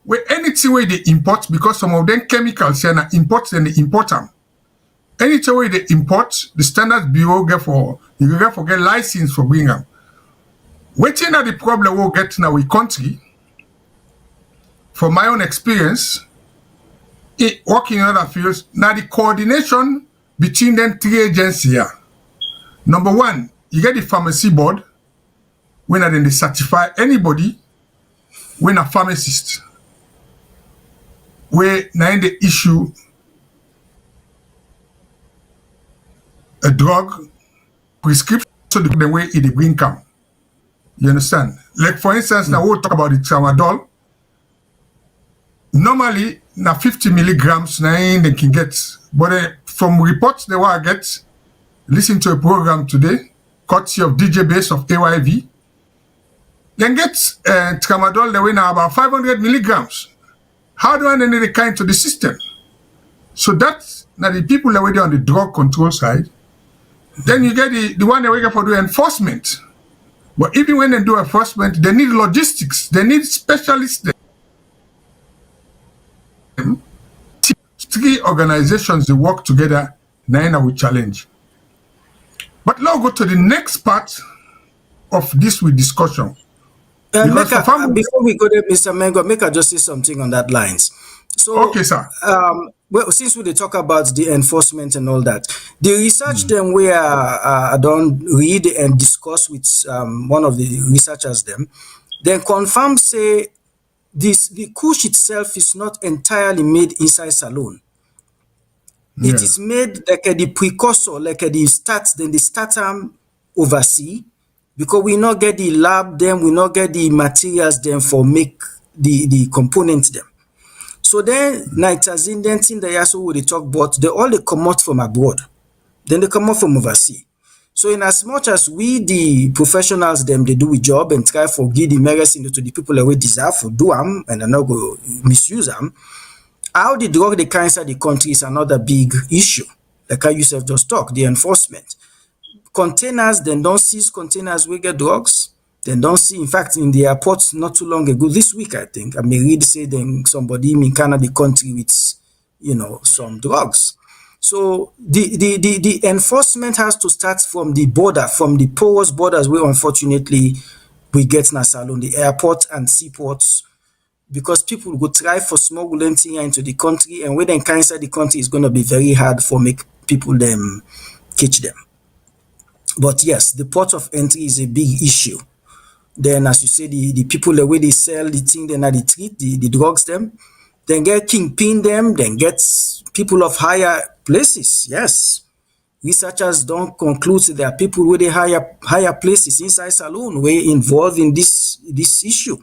where anything where they import, because some of them chemicals are import and they import them. Anything where they import, the Standards Bureau get license for bringing them. Waiting at the problem we'll get in our country, from my own experience, working in other fields, now the coordination between them three agencies here. Number one, you get the pharmacy board, when then they certify anybody, when a pharmacist, where now they issue a drug prescription the way it bring come. You understand? Like for instance, now we'll talk about the tramadol. Normally, now 50 milligrams now they can get, but from reports they will get, listen to a program today, courtesy of DJ Base of AYV, then get tramadol the way now about 500 milligrams. How do I need the kind to the system? So that's now the people that were on the drug control side. Then you get the one that wake up for the enforcement. But even when they do enforcement, they need logistics. They need specialists. Three organizations, they work together, now we challenge. But now go to the next part of this with discussion. Before we go there, Mr. Mengo, make I just say something on that lines. So, okay, sir. Well, since we talk about the enforcement and all that, the research them where I don't read and discuss with one of the researchers them, then confirm say the Kush itself is not entirely made inside saloon. Yeah. It is made like the precursor, like the start, then the starter overseas, because we not get the lab them, we not get the materials them for make the components them. So then nitrazine, then thing they also will talk about, they all they come out from abroad. Then they come out from overseas. So in as much as we the professionals them they do a job and try for give the medicine to the people that we deserve for do them and not go misuse them, how the drug they can inside the country is another big issue. Like I yourself just talk, the enforcement. Containers, then don't seize containers we get drugs. Then don't see, in fact, in the airport not too long ago, this week, I think, I may read say then somebody in Canada country with, some drugs. So the enforcement has to start from the border, from the porous borders where unfortunately we get Nassau on the airport and seaports, because people go try for smuggling things into the country, and when they come inside the country, it's going to be very hard for make people them catch them. But yes, the port of entry is a big issue. Then, as you say, the people, the way they sell the thing, then they treat the drugs them, then get kingpin them, then get people of higher places. Yes, researchers don't conclude that there are people with the higher places inside saloon were involved in this issue.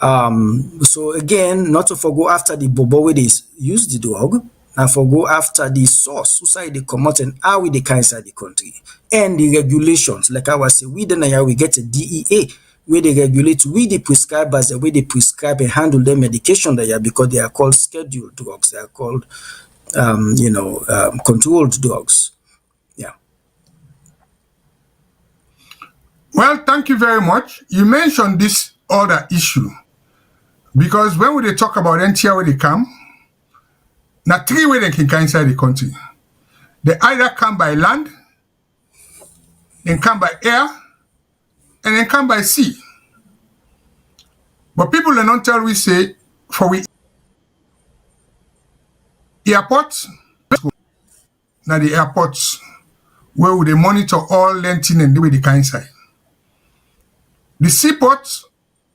So again, not to forgo after the bobo where they use the drug, and forgo after the source, who side they come out and how we they can inside the country. And the regulations, like I was saying, we get a DEA where they regulate with the prescribers, the way they prescribe and handle their medication there, because they are called scheduled drugs. They are called, controlled drugs. Yeah. Well, thank you very much. You mentioned this other issue because when they talk about NTR where they come, now three ways they can come inside the country. They either come by land, then come by air, and then come by sea. But people do not tell we say for we airports, now the airports where they monitor all lenting and the way they come inside. The seaports,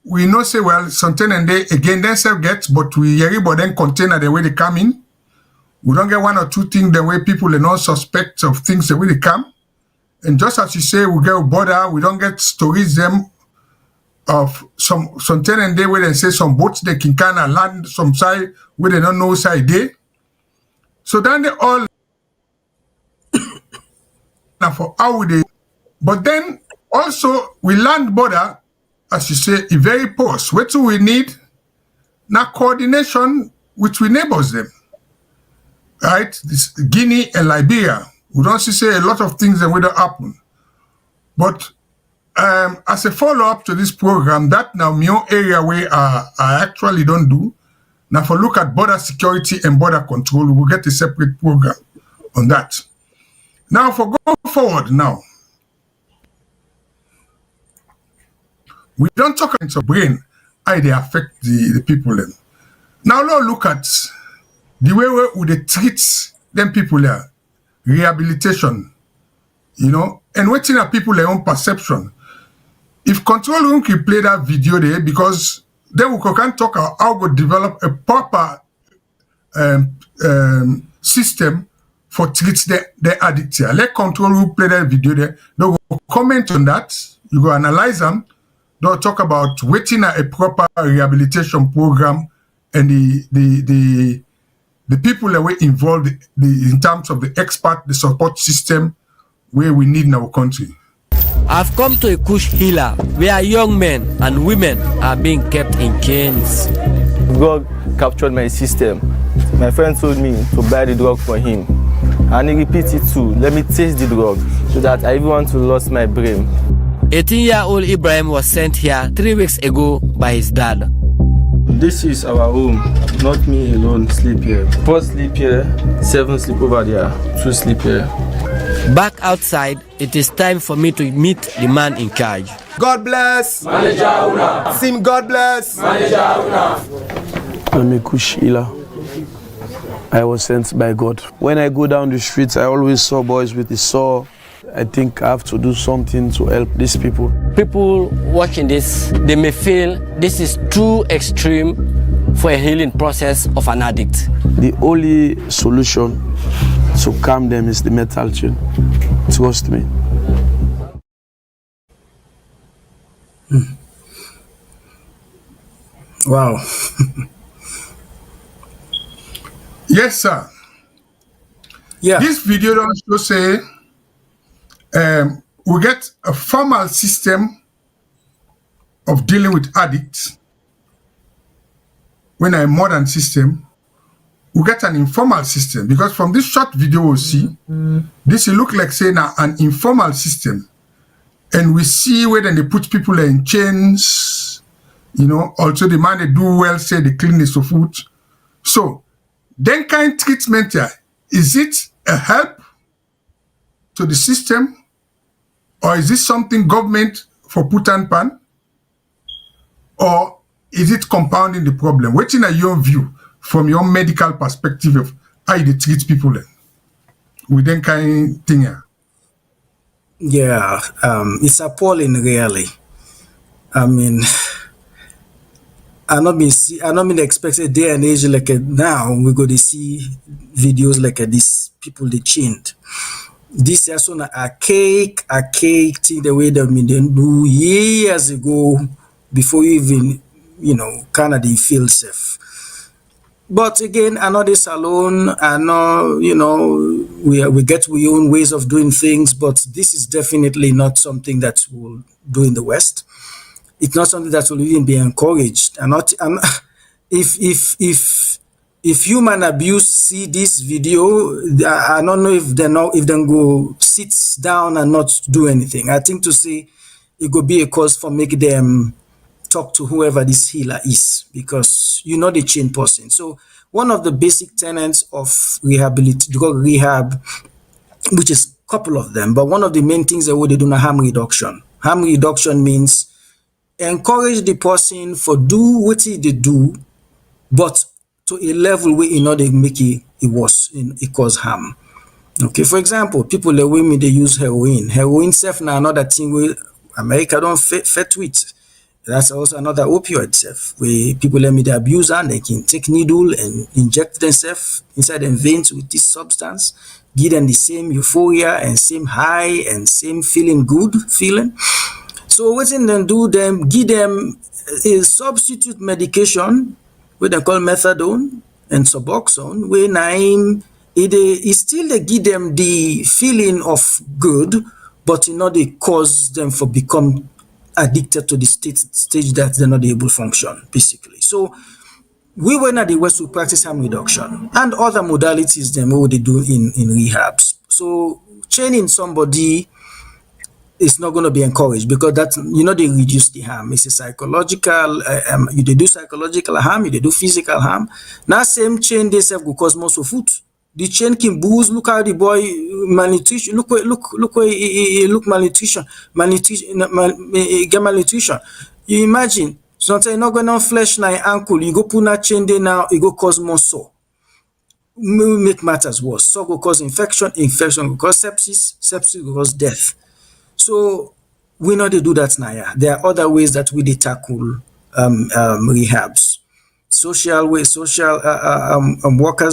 we know say well something and they again themselves get, but we hear about them container the way they come in. We don't get one or two things the way people are not suspect of things the way they come. And just as you say, we get a border, we don't get stories them of some tenant day where they say some boats they can kind of land some side where they don't know side day. So then they all now for how they, but then also we land border, as you say, a very porous. What do we need? Now coordination which we neighbors them. Right? This Guinea and Liberia. We don't see say a lot of things that will happen. But as a follow-up to this program, that now my area where I actually don't do. Now for look at border security and border control, we will get a separate program on that. Now for go forward now. We don't talk about brain, how they affect the people then. Now let's look at the way we they treat them people there, rehabilitation, and waiting at people their own perception. If control room can play that video there, because then we can talk how to develop a proper system for treat the addict here. Let control who play that video there. They'll comment on that. You go analyze them. They'll talk about waiting a proper rehabilitation program and the people that were involved in terms of the expert, the support system where we need in our country. I've come to a Kush healer where young men and women are being kept in chains. God captured my system. My friend told me to buy the drug for him. And he repeated too, let me taste the drug so that I even want to lose my brain. 18-year-old Ibrahim was sent here 3 weeks ago by his dad. This is our home, not me alone sleep here. 4 sleep here, 7 sleep over there, 2 sleep here. Back outside, it is time for me to meet the man in charge. God bless. Manager Una. Sim, God bless. Manager Una. I'm a Kush healer. I was sent by God. When I go down the streets, I always saw boys with a saw. I think I have to do something to help these people. People watching this, they may feel this is too extreme for a healing process of an addict. The only solution to calm them is the metal chain. Trust me. Wow. Yes, sir. Yeah. This video also say we get a formal system of dealing with addicts. When a modern system, we get an informal system, because from this short video we'll see, this will look like say now an informal system. And we see where then they put people in chains, you know, also the man they do well, say the cleanness of food. So then kind of treatment here, is it a help to the system, or is this something government for put and pan, or is it compounding the problem? What's in your view from your medical perspective of how you treat people with that kind of thing here? Yeah, it's appalling, really. I mean, I not been expected a day and age like now we go to see videos like this. People they chained. This is also an archaic thing the way they do years ago before you even Canada feel safe. But again, I know this alone. I know we get our own ways of doing things, but this is definitely not something that we'll do in the West. It's not something that will even be encouraged. If human abuse see this video, I don't know if they go sit down and not do anything. I think to say it could be a cause for make them talk to whoever this healer is, because the chain person. So one of the basic tenets of drug rehab, which is a couple of them, but one of the main things that they do na harm reduction. Harm reduction means encourage the person for do what they do, but to a level where they make it worse, it cause harm. Okay, for example, people the women they use heroin. Heroin self now another thing where America don't fit with. That's also another opioid self where people they abuse and they can take needle and inject themselves inside their veins with this substance, give them the same euphoria and same high and same good feeling. So what in them do them give them a substitute medication where they call methadone and Suboxone, where it still they give them the feeling of good, but they cause them for become addicted to the stage that they're not able to function, basically. So we went at the West to practice harm reduction and other modalities them what they do in rehabs. So chaining somebody is not going to be encouraged, because that they reduce the harm. It's a psychological. You do psychological harm, you do physical harm. Now same chain they self will cause most of food. The chain can booze. Look how the boy malnutrition. Look where he look malnutrition. Get malnutrition. You imagine sometimes you're not going to flesh na ankle. You go put that chain there now. It go cause more sore. Make matters worse. So go cause infection. Infection will cause sepsis. Sepsis will cause death. So we know they do that now. Yeah. There are other ways that we tackle rehabs. Social workers,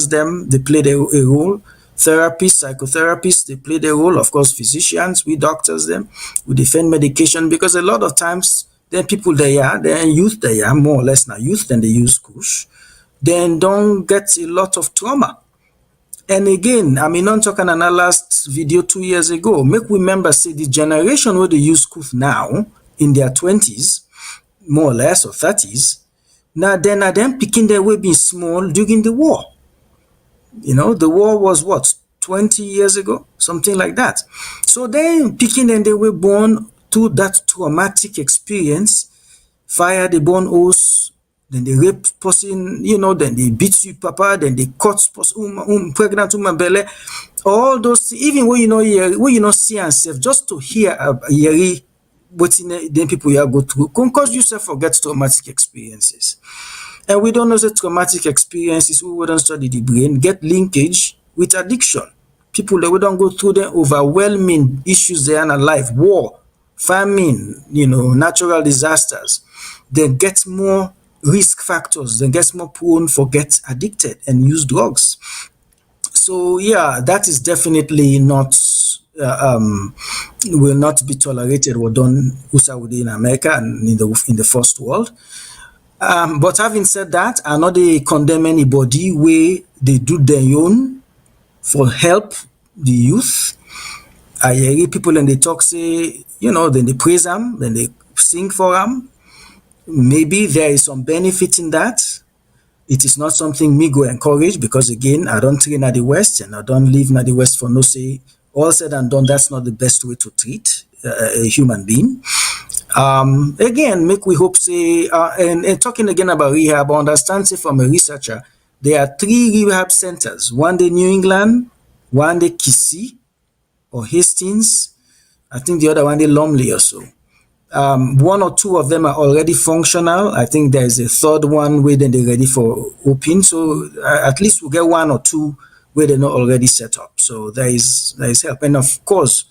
they play a role. therapists, psychotherapists, they play their role. Of course, physicians, we doctors, them, we defend medication, because a lot of times, then people they're youth, they are more or less now youth, then they use Kush, then don't get a lot of trauma. And again, I mean, not talking on our last video 2 years ago, make we remember, say, the generation where they use Kush now, in their 20s, more or less, or 30s, now then are them picking their way being small during the war. You know, the war was what, 20 years ago, something like that. So then picking and they were born through that traumatic experience, fire the born host, then they rape person, you know, then they beat you, papa, then they cut pregnant woman belly, all those, even when you know where you know see and self, just to hear what then people you go through, cause you self forget traumatic experiences. And we don't know the traumatic experiences, we wouldn't study the brain, get linkage with addiction. People that we don't go through the overwhelming issues they are in life, war, famine, you know, natural disasters, they get more risk factors, they get more prone for get addicted and use drugs. So yeah, that is definitely not will not be tolerated or done in America and in the first world. But having said that, I know they condemn anybody where they do their own for help the youth. I hear people and they talk, say, you know, then they praise them, then they sing for them. Maybe there is some benefit in that. It is not something me go encourage, because again, I don't train at the West and I don't live in the West for no say. All said and done, that's not the best way to treat a human being. Again, make we hope say, and talking again about rehab, I understand say from a researcher, there are 3 rehab centers, one in New England, one in Kissy or Hastings, I think the other one in Lumley or so. 1 or 2 of them are already functional. I think there is a third one where then they're ready for open. So at least we'll get 1 or 2 where they're not already set up. So there is help. And of course,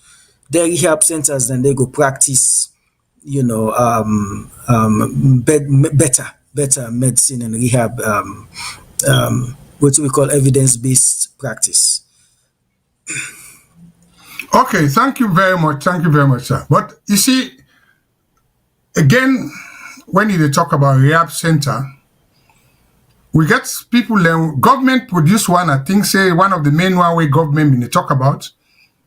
the rehab centers, then they go practice, you know, better medicine and rehab, what we call evidence-based practice. Okay, thank you very much. Thank you very much, sir. But you see, again, when you talk about rehab center, we get people, government produce one, I think, say, one of the main one way government when they talk about,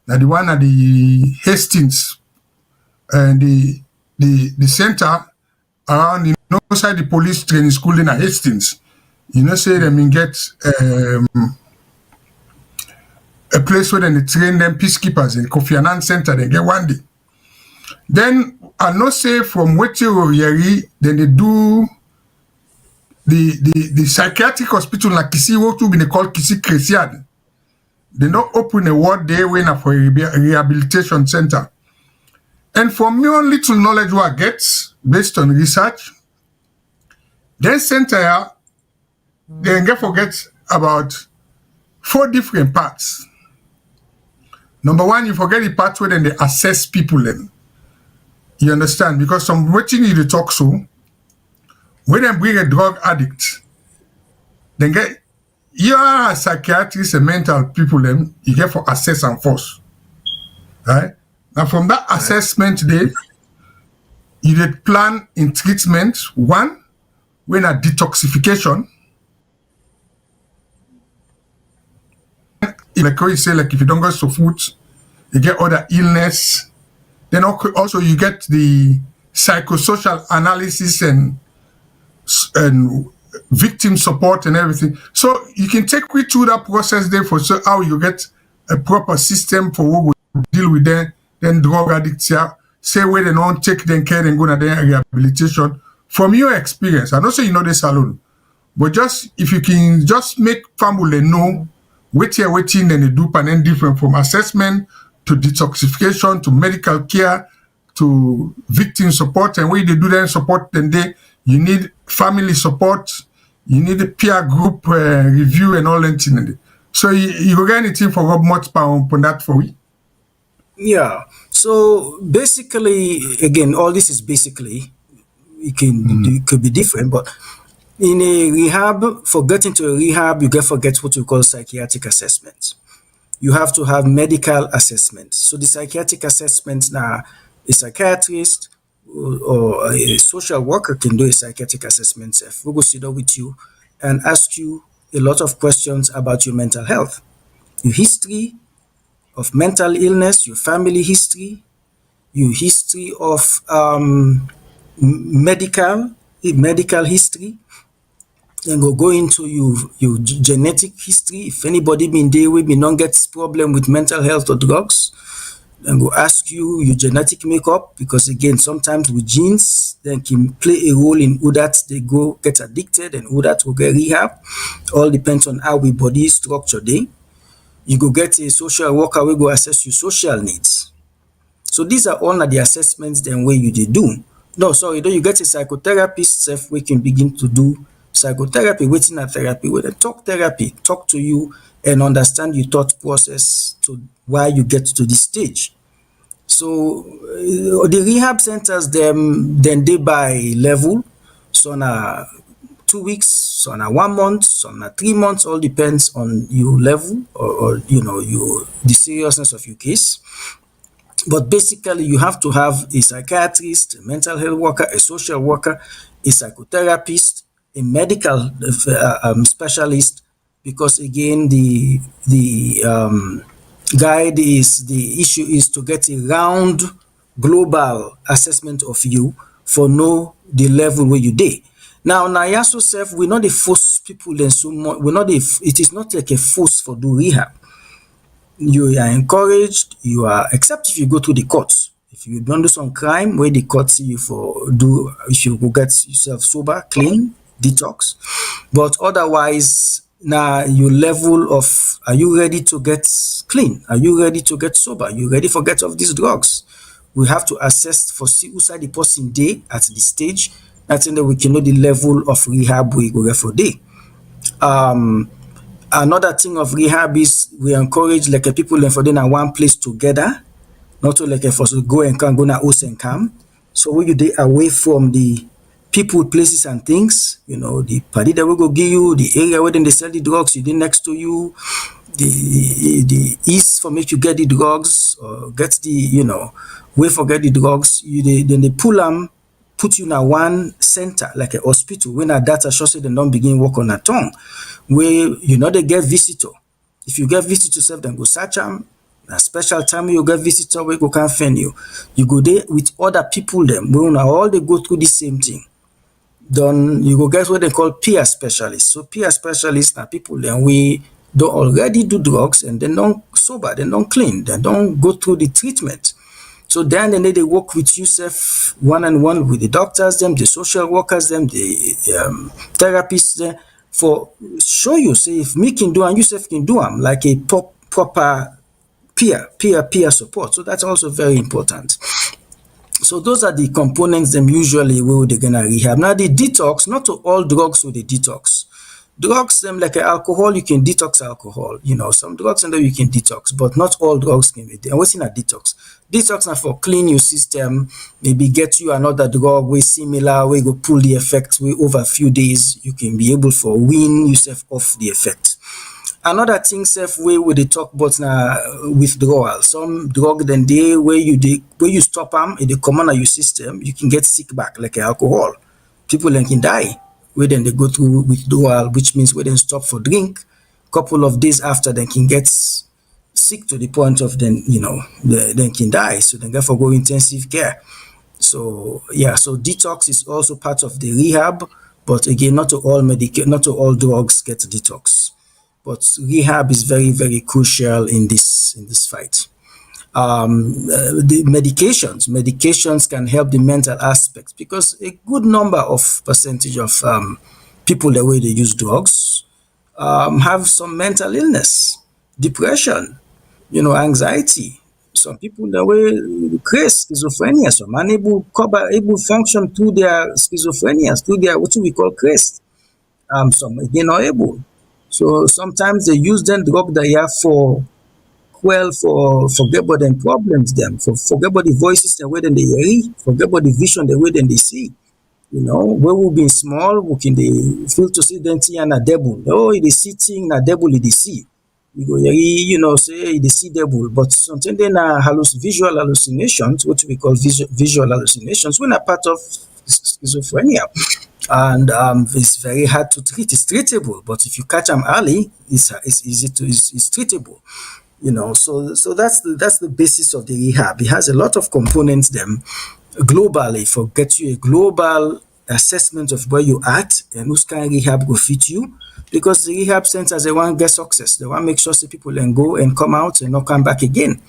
that the one at the Hastings, and the center around, you know, outside the police training school in Hastings, you know, say them get a place where they train them peacekeepers in Kofi Annan Center, they get one day. Then I know say from Wetiro Yeri, then they do the psychiatric hospital like Kisi, what to be called Kisi Christian. They don't open a ward there when for a rehabilitation center. And from me on little knowledge what I get based on research, then center they get forget about 4 different parts. Number 1, you forget the part where then they assess people then. You understand? Because some watching you talk so, when they bring a drug addict, then get you are a psychiatrist and mental people then you get for assess and force. Right? Now from that assessment day, you did plan in treatment. 1, when a detoxification. Like how you say, like if you don't go to food, you get other illness. Then also you get the psychosocial analysis and victim support and everything. So you can take me through that process there for so how you get a proper system for what we deal with them, then drug addicts here, say where they don't take them care and go to their rehabilitation. From your experience, I don't say you know this alone, but just if you can just make family know waiting then they do and different from assessment to detoxification to medical care to victim support, and where they do then support then they you need family support, you need a peer group review and all that. So you go get anything for Rob much power on that for we? Yeah. So basically, again, all this is basically it could be different, but in a rehab, for getting to a rehab, you get forget what we call psychiatric assessments. you have to have medical assessment. So the psychiatric assessment now, a psychiatrist or a social worker can do a psychiatric assessment. We go sit down with you and ask you a lot of questions about your mental health, your history of mental illness, your family history, your history of medical history. Then go into your genetic history. If anybody been there we been not get problem with mental health or drugs, then go ask you your genetic makeup, because again sometimes with genes then can play a role in who that they go get addicted and who that will get rehab. All depends on how we body structure dey. You go get a social worker wey go assess your social needs. So these are all the assessments then wey you dey do. No, sorry, though you get a psychotherapist sef wey can begin to do psychotherapy. Wetin na therapy? Wey dem talk therapy, talk to you and understand your thought process to why you get to this stage. So the rehab centers them then dey by level. So na 2 weeks, some na 1 month, some na 3 months, all depends on your level or the seriousness of your case. But basically you have to have a psychiatrist, a mental health worker, a social worker, a psychotherapist, a medical specialist, because again the issue is to get a round global assessment of you for know the level where you dey. Now yaso sef, we not dey force people then so much. It is not like a force for do rehab. You are encouraged, except if you go to the courts. If you don't do some crime where the court see you for do, if you go get yourself sober, clean, detox. But otherwise, now your level of, are you ready to get clean? Are you ready to get sober? Are you ready for get off these drugs? We have to assess for see who side the person dey at this stage. That's in that we can know the level of rehab we go get for day. Another thing of rehab is we encourage like a people for them in one place together, not to like for go and can go na house and come. So when you dey away from the people, places and things, the party that we go give you, the area where then they sell the drugs, you dey next to you, the east for make you get the drugs or get the way for get the drugs, then they pull them, put you in one center like a hospital. When a data show say they don't begin work on a tongue, where they get visitor. If you get visitor yourself, then go search them. A special time you get visitor, we go can find you. You go there with other people them. We all they go through the same thing. Then you go get what they call peer specialists. So peer specialists are people then we don't already do drugs and they don't sober, they don't clean, they don't go through the treatment. So then they work with you self one-on-one with the doctors, them, the social workers, them, the therapists, them, for show you, say if me can do and you self can do them, like a proper peer support. So that's also very important. So those are the components them usually where they're gonna rehab. Now the detox, not to all drugs with the detox. Drugs, them like alcohol, you can detox alcohol. Some drugs and you can detox, but not all drugs can be there. And what's in a detox? Detox now for clean your system, maybe get you another drug way similar, where you go pull the effect way over a few days, you can be able for wean yourself off the effect. Another thing self way with the talk about now withdrawal. Some drug then they where you stop them, in the common of your system, you can get sick back like alcohol. People then can die. Where then they go through withdrawal, which means where they stop for drink, couple of days after they can get sick to the point of then they can die. So then therefore go intensive care. So so detox is also part of the rehab, but again not to all drugs get detox. But rehab is very, very crucial in this fight. The medications can help the mental aspects, because a good number of percentage of people the way they use drugs have some mental illness, depression, anxiety. Some people the way craze, schizophrenia, some unable function through their schizophrenia, through their what we call craze. Some again not able. So sometimes they use them drug that you have for forget about them problems them, forget about the voices the way then they hear, forget about the vision the way then they see. Where we been small, we can they feel to see them see and a devil. Oh, it is sitting, a devil it is see. You go, you know, say they see devil, but something then visual hallucinations, what we call visual hallucinations, when a part of schizophrenia. And it's very hard to treat. It's treatable, but if you catch them early, it's treatable. You know, so that's the basis of the rehab. It has a lot of components them globally for get you a global assessment of where you at and whose kind of rehab will fit you. Because the rehab centers, they want to get success. They want to make sure that people can go and come out and not come back again.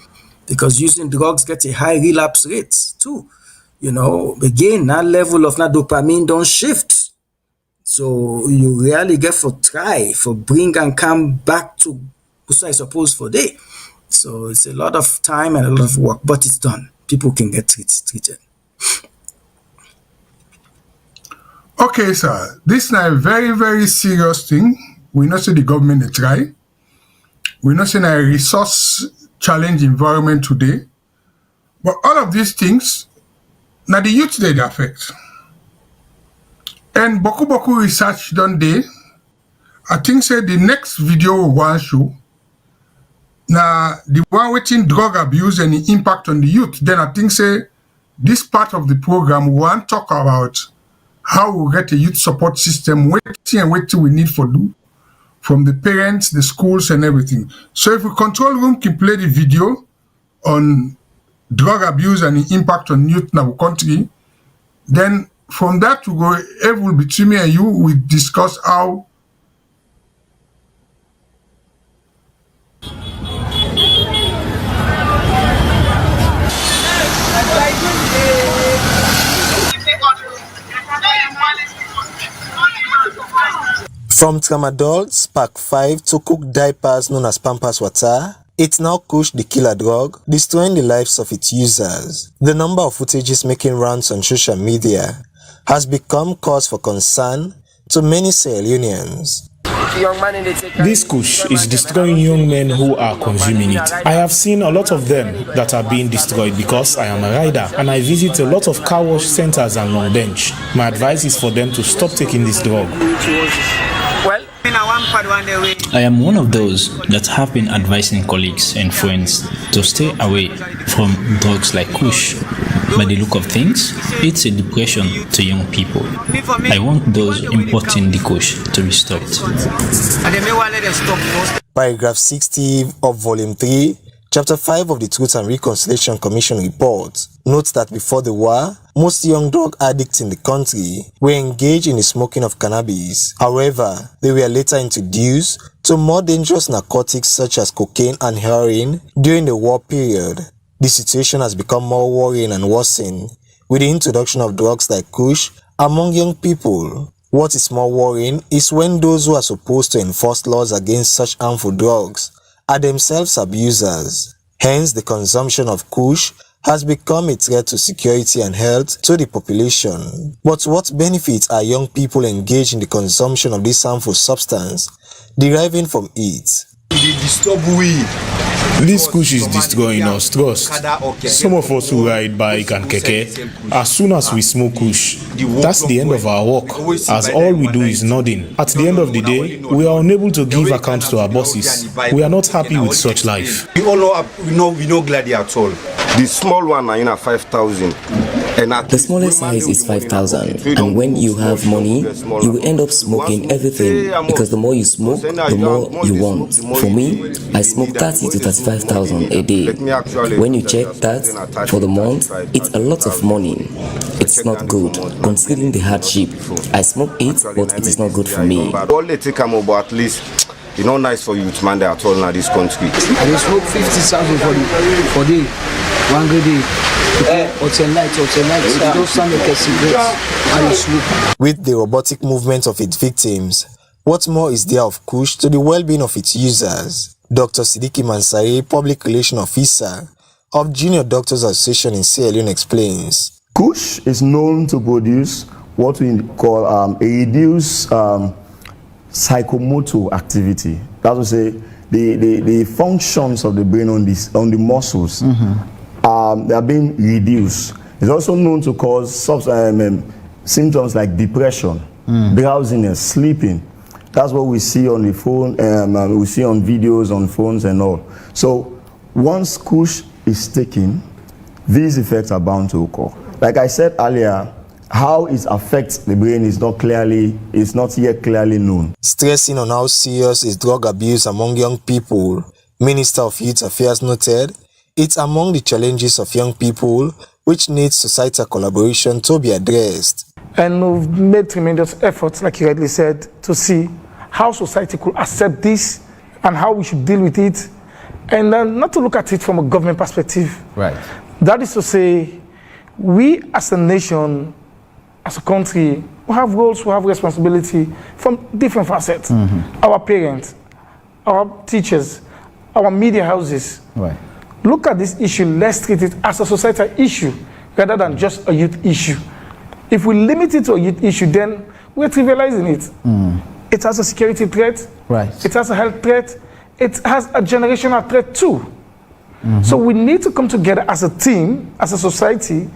Because using drugs get a high relapse rate too. You know, again, that level of dopamine don't shift. So you really get for bring and come back to, I suppose, for day. So it's a lot of time and a lot of work, but it's done. People can get treated. Okay, sir. This is a very, very serious thing. We know say the government they try. We know say a resource challenge environment today. But all of these things, now the youth they affect. And boku research done day. I think say the next video we want to show. Now the one waiting drug abuse and the impact on the youth. Then I think say this part of the program we want to talk about how we get a youth support system, waiting we need for do from the parents, the schools and everything. So if we control room can play the video on drug abuse and the impact on youth in our country, then from that to go, every between me and you, we discuss how From Tramadol, Spark 5 to cook diapers known as Pampers Water, it's now Kush the killer drug, destroying the lives of its users. The number of footages making rounds on social media has become cause for concern to many Sierra Leoneans. This Kush is destroying young men who are consuming it. I have seen a lot of them that are being destroyed because I am a rider and I visit a lot of car wash centers and long bench. My advice is for them to stop taking this drug. I am one of those that have been advising colleagues and friends to stay away from drugs like Kush. By the look of things, it's a depression to young people. I want those importing the Kush to be stopped. Paragraph 60 of Volume 3, Chapter 5 of the Truth and Reconciliation Commission report notes that before the war, most young drug addicts in the country were engaged in the smoking of cannabis. However, they were later introduced to more dangerous narcotics such as cocaine and heroin during the war period. The situation has become more worrying and worsened with the introduction of drugs like Kush among young people. What is more worrying is when those who are supposed to enforce laws against such harmful drugs are themselves abusers. Hence, the consumption of Kush has become a threat to security and health to the population. But what benefits are young people engaged in the consumption of this harmful substance deriving from it? This Kush is destroying us, trust. Some of us who ride bike and keke, as soon as we smoke Kush, that's the end of our work, as all we do is nothing. At the end of the day, we are unable to give accounts to our bosses. We are not happy with such life. We all know we no glad at all. The small one are in 5,000. The smallest size is 5,000, and when you have money, you will end up smoking everything, because the more you smoke, the more you want. For me, I smoke 30 to 35,000 a day. When you check that for the month, it's a lot of money. It's not good, considering the hardship. I smoke it, but it is not good for me. At least it's not nice for you to man at all in this country. I smoke 50,000 for day, one good day. With the robotic movement of its victims, what more is there of Kush to the well-being of its users? Dr. Sidiki Mansari, Public Relations Officer of Junior Doctors Association in Sierra Leone, explains. Kush is known to produce what we call a reduced psychomotor activity. That will say the functions of the brain on the muscles. They are being reduced. It's also known to cause symptoms like depression, drowsiness, sleeping, That's what we see on the phone, we see on videos, on phones and all. So once Kush is taken, these effects are bound to occur. Like I said earlier, how it affects the brain is not yet clearly known. Stressing on how serious is drug abuse among young people, Minister of Youth Affairs noted, it's among the challenges of young people which needs societal collaboration to be addressed. And we've made tremendous efforts, like you rightly said, to see how society could accept this and how we should deal with it, and not to look at it from a government perspective. Right. That is to say, we as a nation, as a country, we have roles, we have responsibility from different facets. Our parents, our teachers, our media houses. Right. Look at this issue, let's treat it as a societal issue rather than just a youth issue. If we limit it to a youth issue, then we're trivializing it. It has a security threat, right. It has a health threat, it has a generational threat too. So we need to come together as a team, as a society.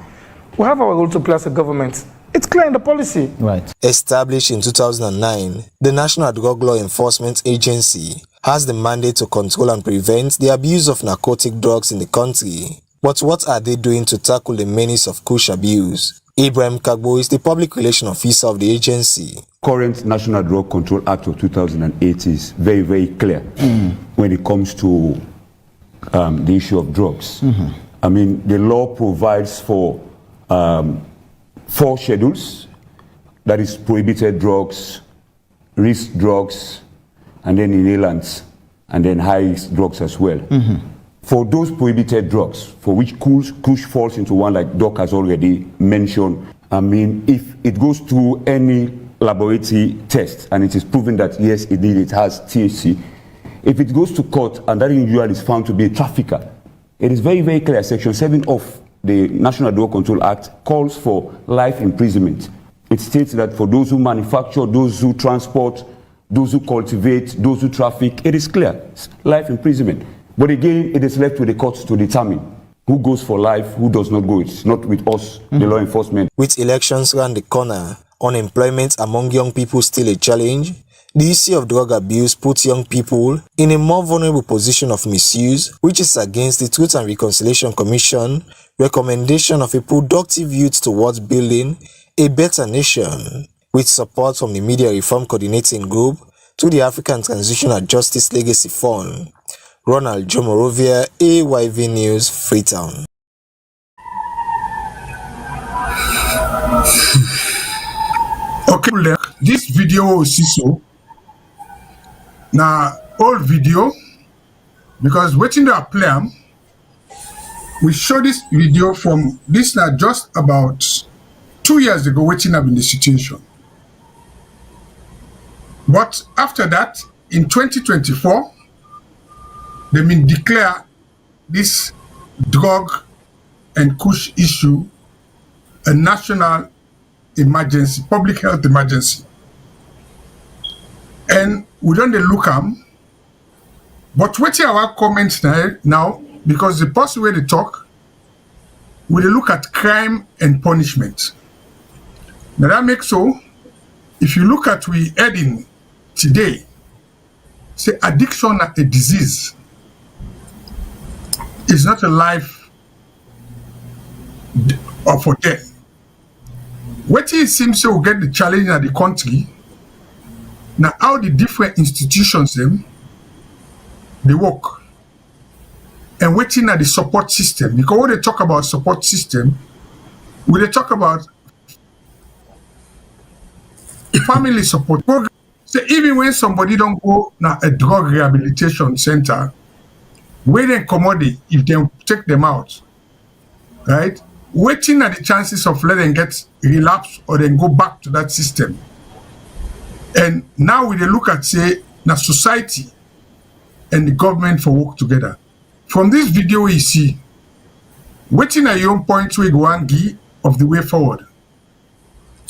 We have our role to play as a government. It's clear in the policy. Right. Established in 2009, the National Drug Law Enforcement Agency has the mandate to control and prevent the abuse of narcotic drugs in the country. But what are they doing to tackle the menace of Kush abuse? Ibrahim Kagbo is the public relations officer of the agency. Current National Drug Control Act of 2008 is very, very clear when it comes to the issue of drugs. I mean, the law provides for 4 schedules, that is prohibited drugs, risk drugs, and then inhalants, and then high-risk drugs as well. For those prohibited drugs, for which Kush falls into one, like Doc has already mentioned, I mean, if it goes through any laboratory test and it is proven that yes, indeed it has THC, if it goes to court and that individual is found to be a trafficker, it is very, very clear. Section 7 of the National Drug Control Act calls for life imprisonment. It states that for those who manufacture, those who transport, those who cultivate, those who traffic, it is clear, it's life imprisonment. But again, it is left to the courts to determine who goes for life, who does not go. It's not with us, the law enforcement. With elections around the corner, unemployment among young people still a challenge, the issue of drug abuse puts young people in a more vulnerable position of misuse, which is against the Truth and Reconciliation Commission recommendation of a productive youth towards building a better nation. With support from the Media Reform Coordinating Group to the African Transitional Justice Legacy Fund. Ronald Jomorovia, AYV News, Freetown. Okay, this video is so. Now, old video, because waiting to play, we show this video from this now just about 2 years ago, waiting up in the situation. But after that, in 2024, they been declare this drug and Kush issue a national emergency, public health emergency. And we don't look at them, but wait here our comments now, because the person where they talk, we look at crime and punishment. Now that makes so, if you look at we heading today, say addiction as a disease is not a life or for death. What it seems to get the challenge at the country, now how the different institutions them, they work. And waiting at the support system, because when they talk about support system, when they talk about family support program, so even when somebody don't go now a drug rehabilitation center, where they commodity if they take them out, right? Waiting at the chances of letting get relapse or then go back to that system. And now we look at say now society and the government for work together. From this video we see, waiting at your own point we go and give of the way forward.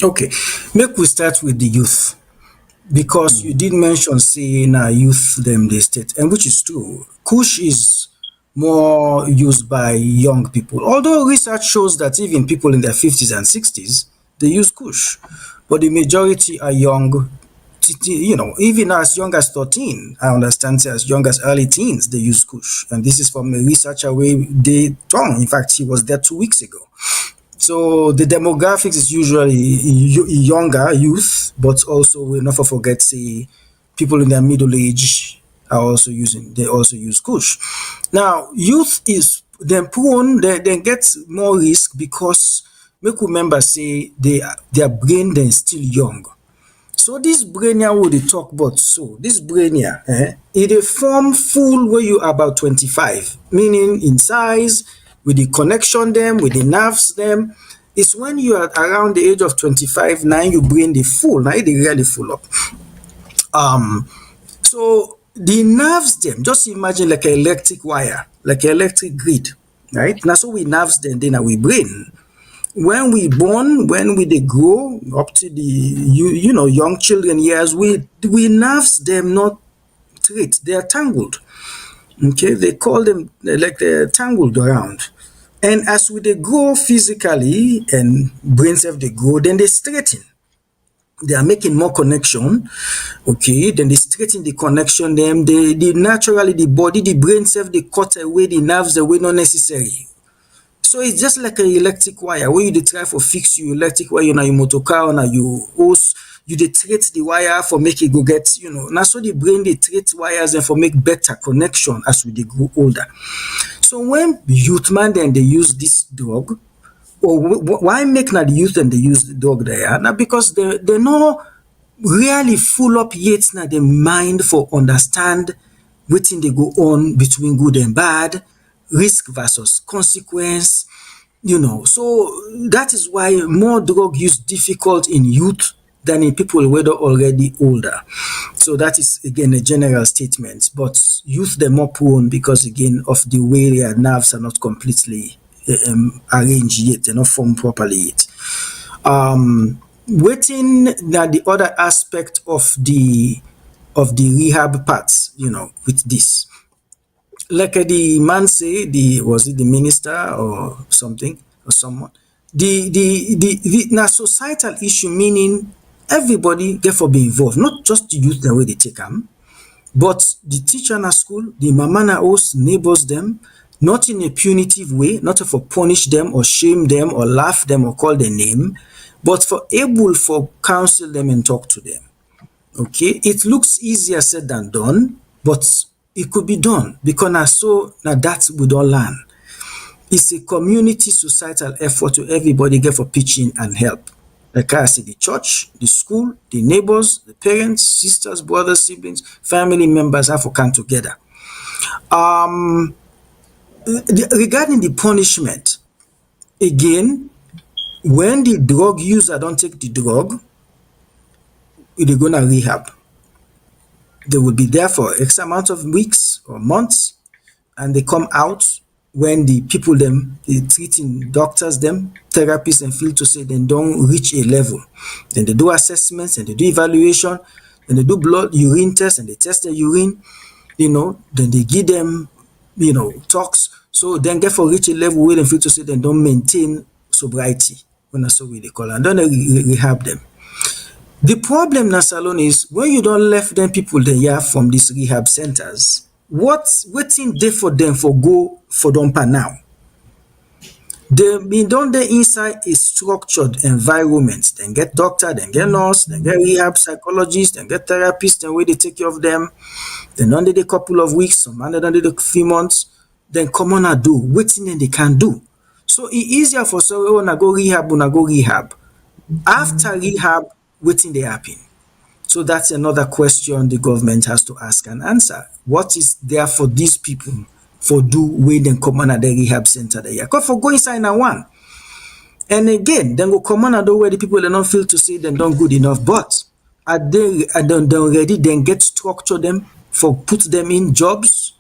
Okay, make we start with the youth. Because you did mention saying youth them they state, and which is true. Kush is more used by young people. Although research shows that even people in their 50s and 60s, they use Kush. But the majority are young even as young as 13, I understand as young as early teens, they use Kush. And this is from a researcher where they talk. In fact, he was there 2 weeks ago. So the demographics is usually younger youth, but also we'll not forget, say, people in their middle age they also use Kush. Now, youth is then prone, they get more risk because make remember, say, their brain then still young. So this brain here we dey talk about, so this brain here, it dey form full when you are about 25, meaning in size, with the connection them, with the nerves them. It's when you are around the age of 25, now your brain dey full, now it dey really full up. So the nerves them, just imagine like an electric wire, like an electric grid, right? Now so we nerves them, then we brain. When we born, when we they grow up to the young children years, we nerves them not straight, they are tangled. Okay, they call them like they're tangled around. And as we they grow physically and brain self they grow, then they straighten. They are making more connection. Okay, then they straighten the connection, them they naturally the body, the brain self they cut away the nerves away not necessary. So it's just like an electric wire. When you dey try for fix your electric wire, your motor car, or your hose, you dey treat the wire for make it go get, now so the brain they treat wires and for make better connection as we dey grow older. So when youth man then they use this drug, or why make now the youth then they use the drug there? Now because they're not really full up yet now the mind for understand wetin they go on between good and bad, risk versus consequence, so that is why more drug use difficult in youth than in people who are already older. So that is again a general statement, but youth they're more prone because again of the way their nerves are not completely arranged yet, they're not formed properly yet. Waiting that the other aspect of the rehab parts, with this. Like the man say, was it the minister or something or someone? The now societal issue, meaning everybody get for be involved, not just the youth the way they take them, but the teacher na school, the mama na host, neighbors them, not in a punitive way, not for punish them or shame them or laugh them or call their name, but for able for counsel them and talk to them. Okay, it looks easier said than done, but it could be done because now that we don't learn. It's a community societal effort to everybody get for pitching and help. Like I said, the church, the school, the neighbors, the parents, sisters, brothers, siblings, family members have to come together. Regarding the punishment, again, when the drug user don't take the drug, they're gonna rehab. They will be there for X amount of weeks or months, and they come out when the people the treating doctors therapists and feel to say they don't reach a level. Then they do assessments and they do evaluation, and they do blood urine tests and they test the urine, then they give them, talks. So then get for reach a level where they feel to say they don't maintain sobriety. When that's what they call it, and then they rehab them. The problem now, Salon, is when you don't left them people there from these rehab centers, what's waiting there for them for go for dumper now? They been done there inside a structured environment. Then get doctor, then get nurse, then get rehab psychologist, then get therapist, and where they take care of them. Then under the couple of weeks, some under the few months, then come on and do waiting and they can do. So it's easier for someone to go rehab. After rehab, waiting they happen. So that's another question the government has to ask and answer. What is there for these people for do when they come on at the rehab center there? Because for go inside now one. And again, then go come on and do where the people they don't feel to say them don't good enough. But are they already then get structure them for put them in jobs,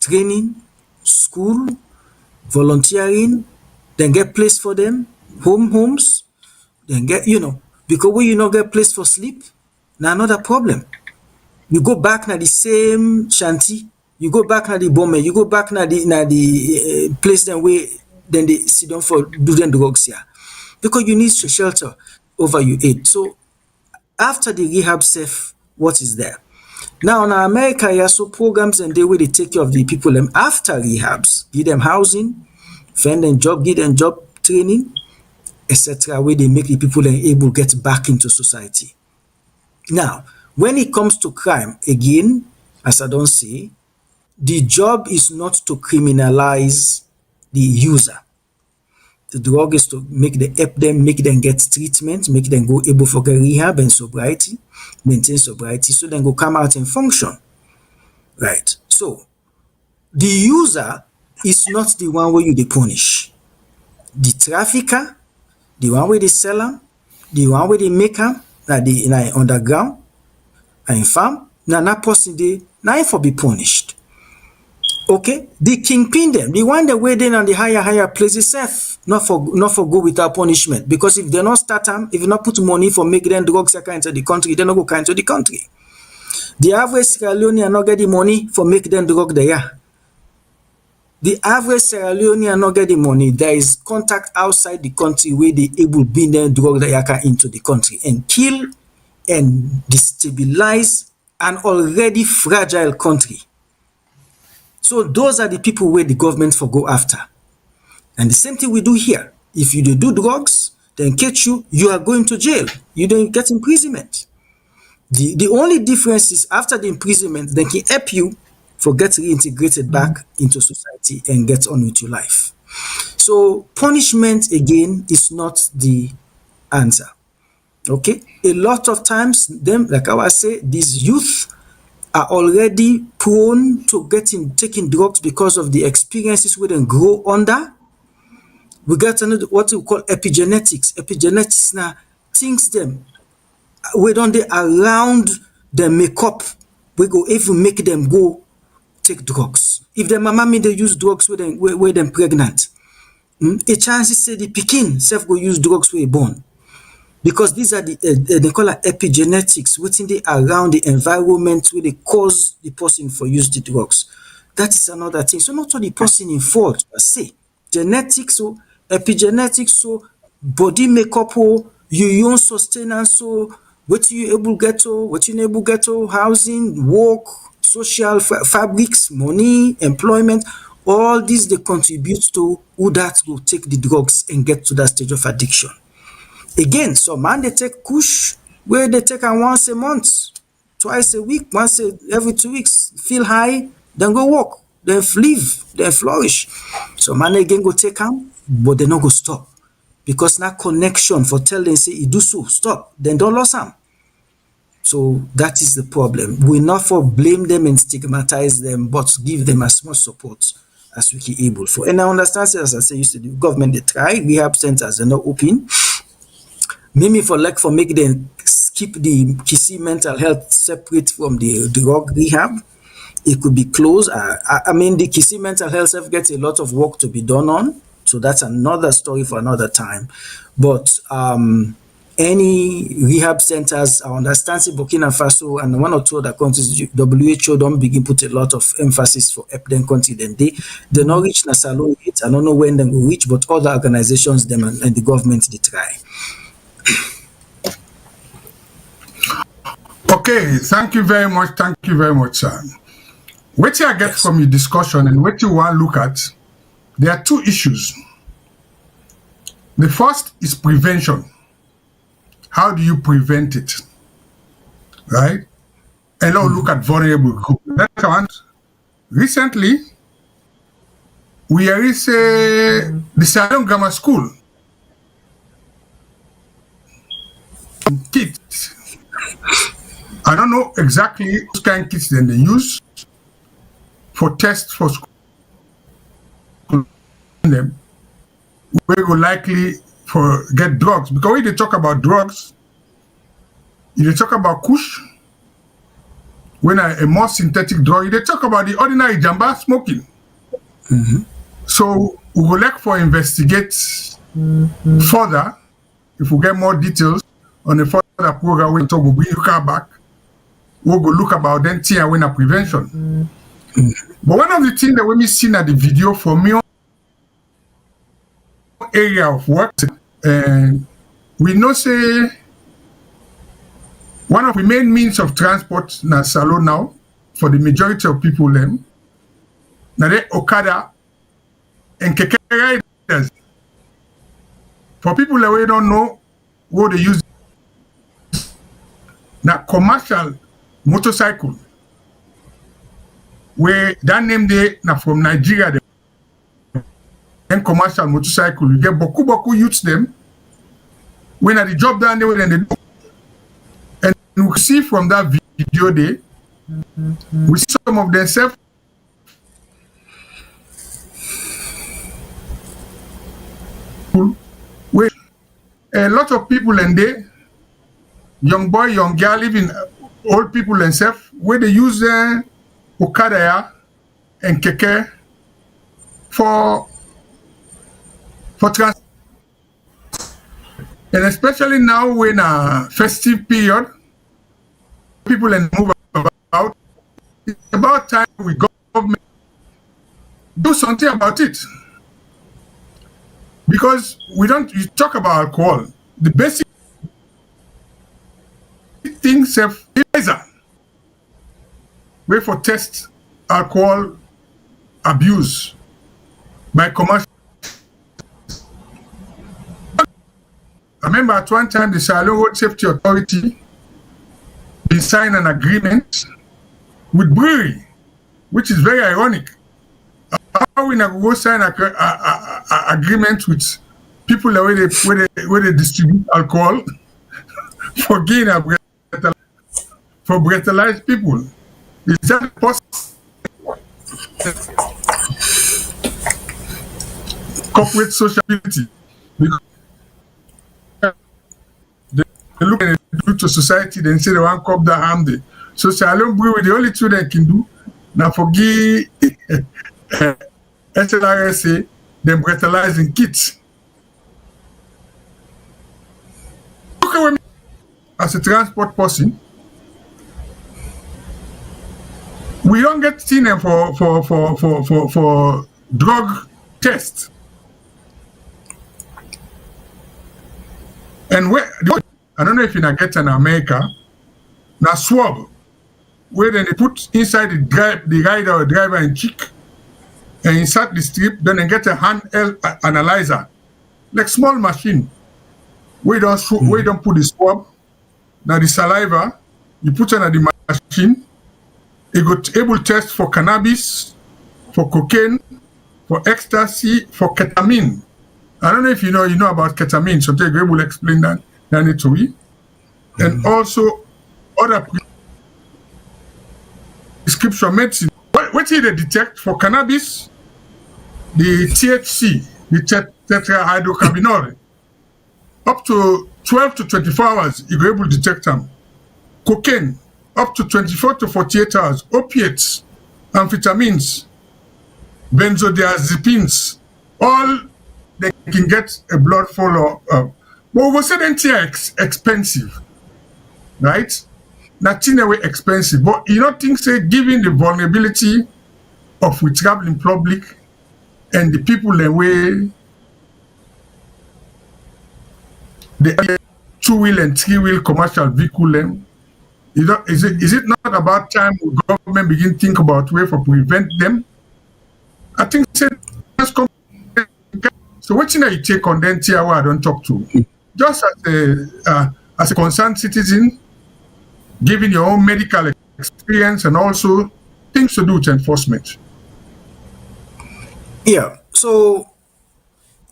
training, school, volunteering, then get place for them, homes, then get, because when you not get place for sleep, now another problem. You go back na the same shanty, you go back na the bomber, you go back na the place then where then they sit down for doing drugs here. Because you need shelter over your head. So after the rehab safe, what is there? Now in America, you have so programs and they will take care of the people after rehabs, give them housing, find them job, give them job training, etc. Where they make the people able to get back into society. Now, when it comes to crime, again, as I don't say, the job is not to criminalize the user. The drug is to help them, make them get treatment, make them go able for get rehab and sobriety, maintain sobriety, so then go come out and function. Right. So the user is not the one where you punish. The trafficker, the one where they sell them, the one where they make them, like the underground and farm, now that person they now for be punished. Okay, the kingpin them, the one that waiting on the higher places safe, not for go without punishment. Because if they not start them, if you not put money for make them drugs into the country, they not go into the country. The average Sierra Leonean not get the money for make them drug there. The average Sierra Leonean not get the money. There is contact outside the country where they able bring them drug there into the country and kill and destabilize an already fragile country. So those are the people where the government for go after. And the same thing we do here. If you do drugs, then catch you, you are going to jail. You don't get imprisonment. The only difference is after the imprisonment, they can help you for get reintegrated back into society and get on with your life. So punishment, again, is not the answer. Okay? A lot of times, them, like I was say, these youth are already prone to taking drugs because of the experiences we then grow under. We got another what we call epigenetics. Epigenetics now things them we don't they around the makeup. We go even make them go take drugs. If the mama made they use drugs with them pregnant, a chance is say the pikin self go use drugs when born. Because these are they call it epigenetics, within the around the environment where they cause the person for use the drugs. That is another thing. So not all the person in fault, but say genetics, so epigenetics, so body makeup, your own sustenance, so what you able get to, what you able get to, housing, work, social fabrics, money, employment, all these they contribute to who that will take the drugs and get to that stage of addiction. Again, some man they take Kush where they take am once a month, twice a week, every 2 weeks, feel high, then go walk, then live, then flourish. So man again go take am, but they not go stop. Because now connection for tell them say he do so, stop, then don't lose am. So that is the problem. We not for blame them and stigmatize them, but give them as much support as we can able for. And I understand, as I say, used to the government they try, rehab centers are not open. Maybe for make them keep the Kisi mental health separate from the drug rehab. It could be closed. I mean, the Kisi mental health self gets a lot of work to be done on. So that's another story for another time. But any rehab centers, I understand Burkina Faso and one or two other countries, WHO don't begin put a lot of emphasis for them country. Then they not reach Nasalo yet. I don't know when they will reach, but other organizations them and the government they try. Okay, thank you very much. Thank you very much, sir. What you get from your discussion and what you want to look at, there are two issues. The first is prevention. How do you prevent it? Right? And now look at vulnerable groups. That's one. Recently, we are the Sierra Leone Grammar School. Kids. I don't know exactly what kind of kits then they use for tests for school. Them we will likely for get drugs because when they talk about drugs, they talk about Kush. When a more synthetic drug, they talk about the ordinary jamba smoking. So we would like for investigate further if we get more details on a further program. We talk, we'll bring you back. We'll go look about then when a prevention. But one of the things that when we seen at the video for me area of work, and we know say One of the main means of transport na Salo now for the majority of people them. Na de Okada and keke riders. For people that we don't know what they use, na commercial motorcycle. Where that name they na from Nigeria. Then commercial motorcycle, you get boku youths them. When at the job down there, then they do. And we see from that video there, we see some of themselves with a lot of people and they, young boy, young girl, even old people themselves, where they use Okada and keke for transport. And especially now when a festive period, people and move about, it's about time we government do something about it. Because you talk about alcohol, the basic things have laser. Way for test alcohol abuse by commercial. I remember at one time the Sierra Leone Road Safety Authority they signed an agreement with brewery, which is very ironic. How we not go sign an agreement with people where they distribute alcohol for gain for breathalyzed people? Is that possible? Corporate sociability. Because they look at it do to society, then say they want to cop that harm day. So Sierra Leone brewery, the only two they can do now forgive SLRSA, them breathalyzing kits. Look at me as a transport person. We don't get seen them for drug tests. And where I don't know if you get in America, now swab, where then they put inside the rider or driver in cheek and insert the strip, then they get a handheld analyzer, like small machine. We don't put the swab, now the saliva, you put it on the machine, it got able to test for cannabis, for cocaine, for ecstasy, for ketamine. I don't know if you know about ketamine, so Greg will explain that to me. And also other prescription medicine. What did they detect for cannabis? The THC, the tetrahydrocannabinol. Up to 12 to 24 hours, you're able to detect them. Cocaine, up to 24 to 48 hours. Opiates, amphetamines, benzodiazepines, all they can get a blood follow up. But we said NTI expensive, right? Nothing away expensive. But you don't think, say, given the vulnerability of we travel in public and the people the way the 2-wheel and 3-wheel commercial vehicle them, is it not about time the government begin think about way for prevent them? I think say, so what you take on them tier I don't talk to? Just as a concerned citizen, giving your own medical experience and also things to do with enforcement. Yeah, so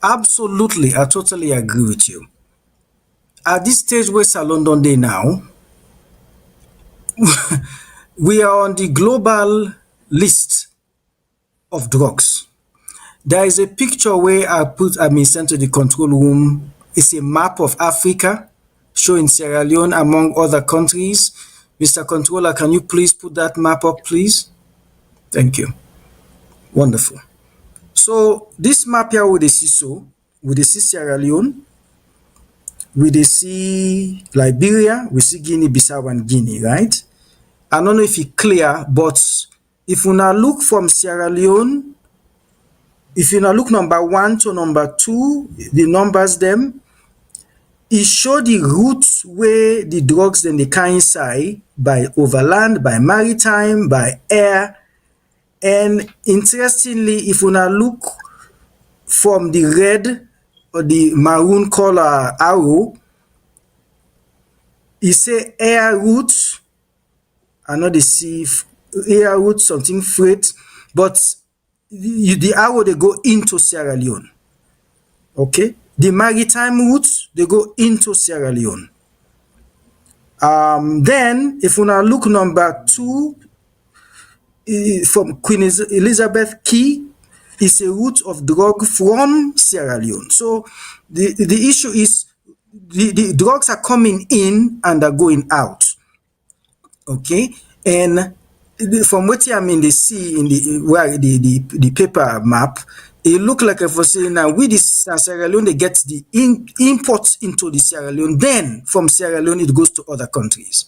absolutely, I totally agree with you. At this stage where London Day now, we are on the global list of drugs. There is a picture where I sent to the control room. It's a map of Africa showing Sierra Leone among other countries. Mr. Controller, can you please put that map up, please? Thank you. Wonderful. So this map here we see Sierra Leone, we see Liberia, we see Guinea, Bissau and Guinea, right? I don't know if it's clear, but if we now look from Sierra Leone, if you now look number 1 to number 2, the numbers them, it show the routes where the drugs then they can inside by overland, by maritime, by air. And interestingly, if we now look from the red or the maroon color arrow, it say air routes, I know they see air route something freight, but the arrow they go into Sierra Leone. Okay, the maritime routes they go into Sierra Leone. Then if we now look number 2 from Queen Elizabeth Key, is a route of drug from Sierra Leone. So the issue is the drugs are coming in and are going out. Okay, and from what I mean, they see in the paper map, it look like if we say now with this Sierra Leone, they get the imports into the Sierra Leone. Then from Sierra Leone, it goes to other countries.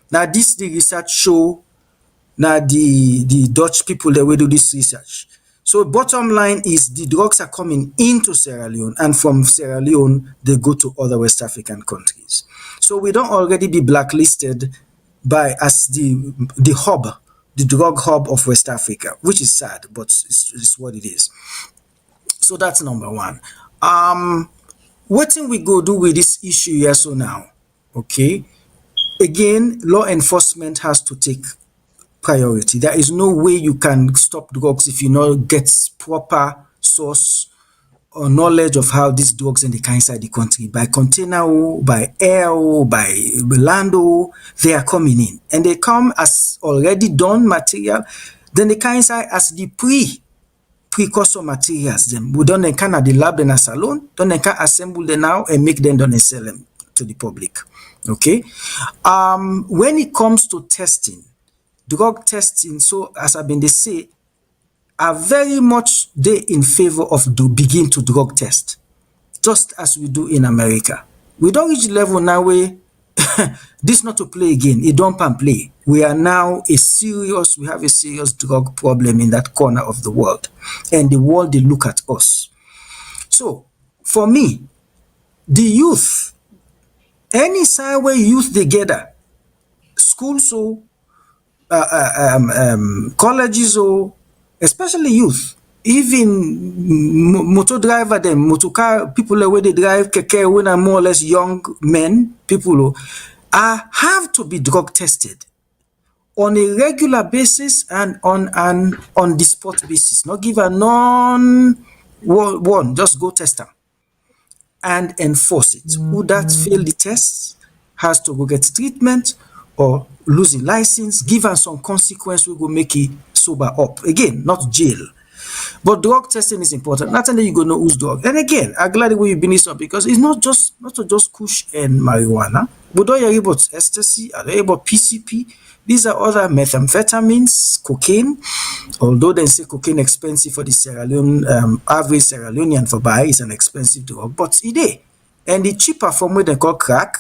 Now this the research show. Now the Dutch people they will do this research. So bottom line is the drugs are coming into Sierra Leone, and from Sierra Leone they go to other West African countries. So we don't already be blacklisted by as the hub, the drug hub of West Africa, which is sad, but it's what it is. So that's number 1. What thing we go do with this issue here so now? Okay, again, law enforcement has to take priority. There is no way you can stop drugs if you not get proper source or knowledge of how these drugs and they can inside the country. By container, by air, by land, they are coming in. And they come as already done material. Then they can inside as the precursor materials. Them we don't can at the lab then as alone. Don't they can assemble them now and make them done and sell them to the public. Okay. When it comes to testing, drug testing, so as I've been they say, are very much they in favor of begin to drug test, just as we do in America. We don't reach the level now where this not to play again. It don't pan play. We are now we have a serious drug problem in that corner of the world, and the world they look at us. So for me, the youth, any side where youth together, schools so colleges or especially youth, even motor driver them, motor car people where they drive keke when are more or less young men, people have to be drug tested on a regular basis and on the spot basis. Not give a one, just go test them and enforce it. Who that fail the test has to go get treatment or losing license, give us some consequence, we will make it sober up. Again, not jail. But drug testing is important. Not only you go know who's drug. And again, I'm glad the way you bring this up because it's not just kush and marijuana. We don't hear about ecstasy, I don't hear about PCP. These are other methamphetamines, cocaine. Although they say cocaine expensive for the Sierra Leone, average Sierra Leonean for buy is an expensive drug, but it is. And the cheaper form what they call crack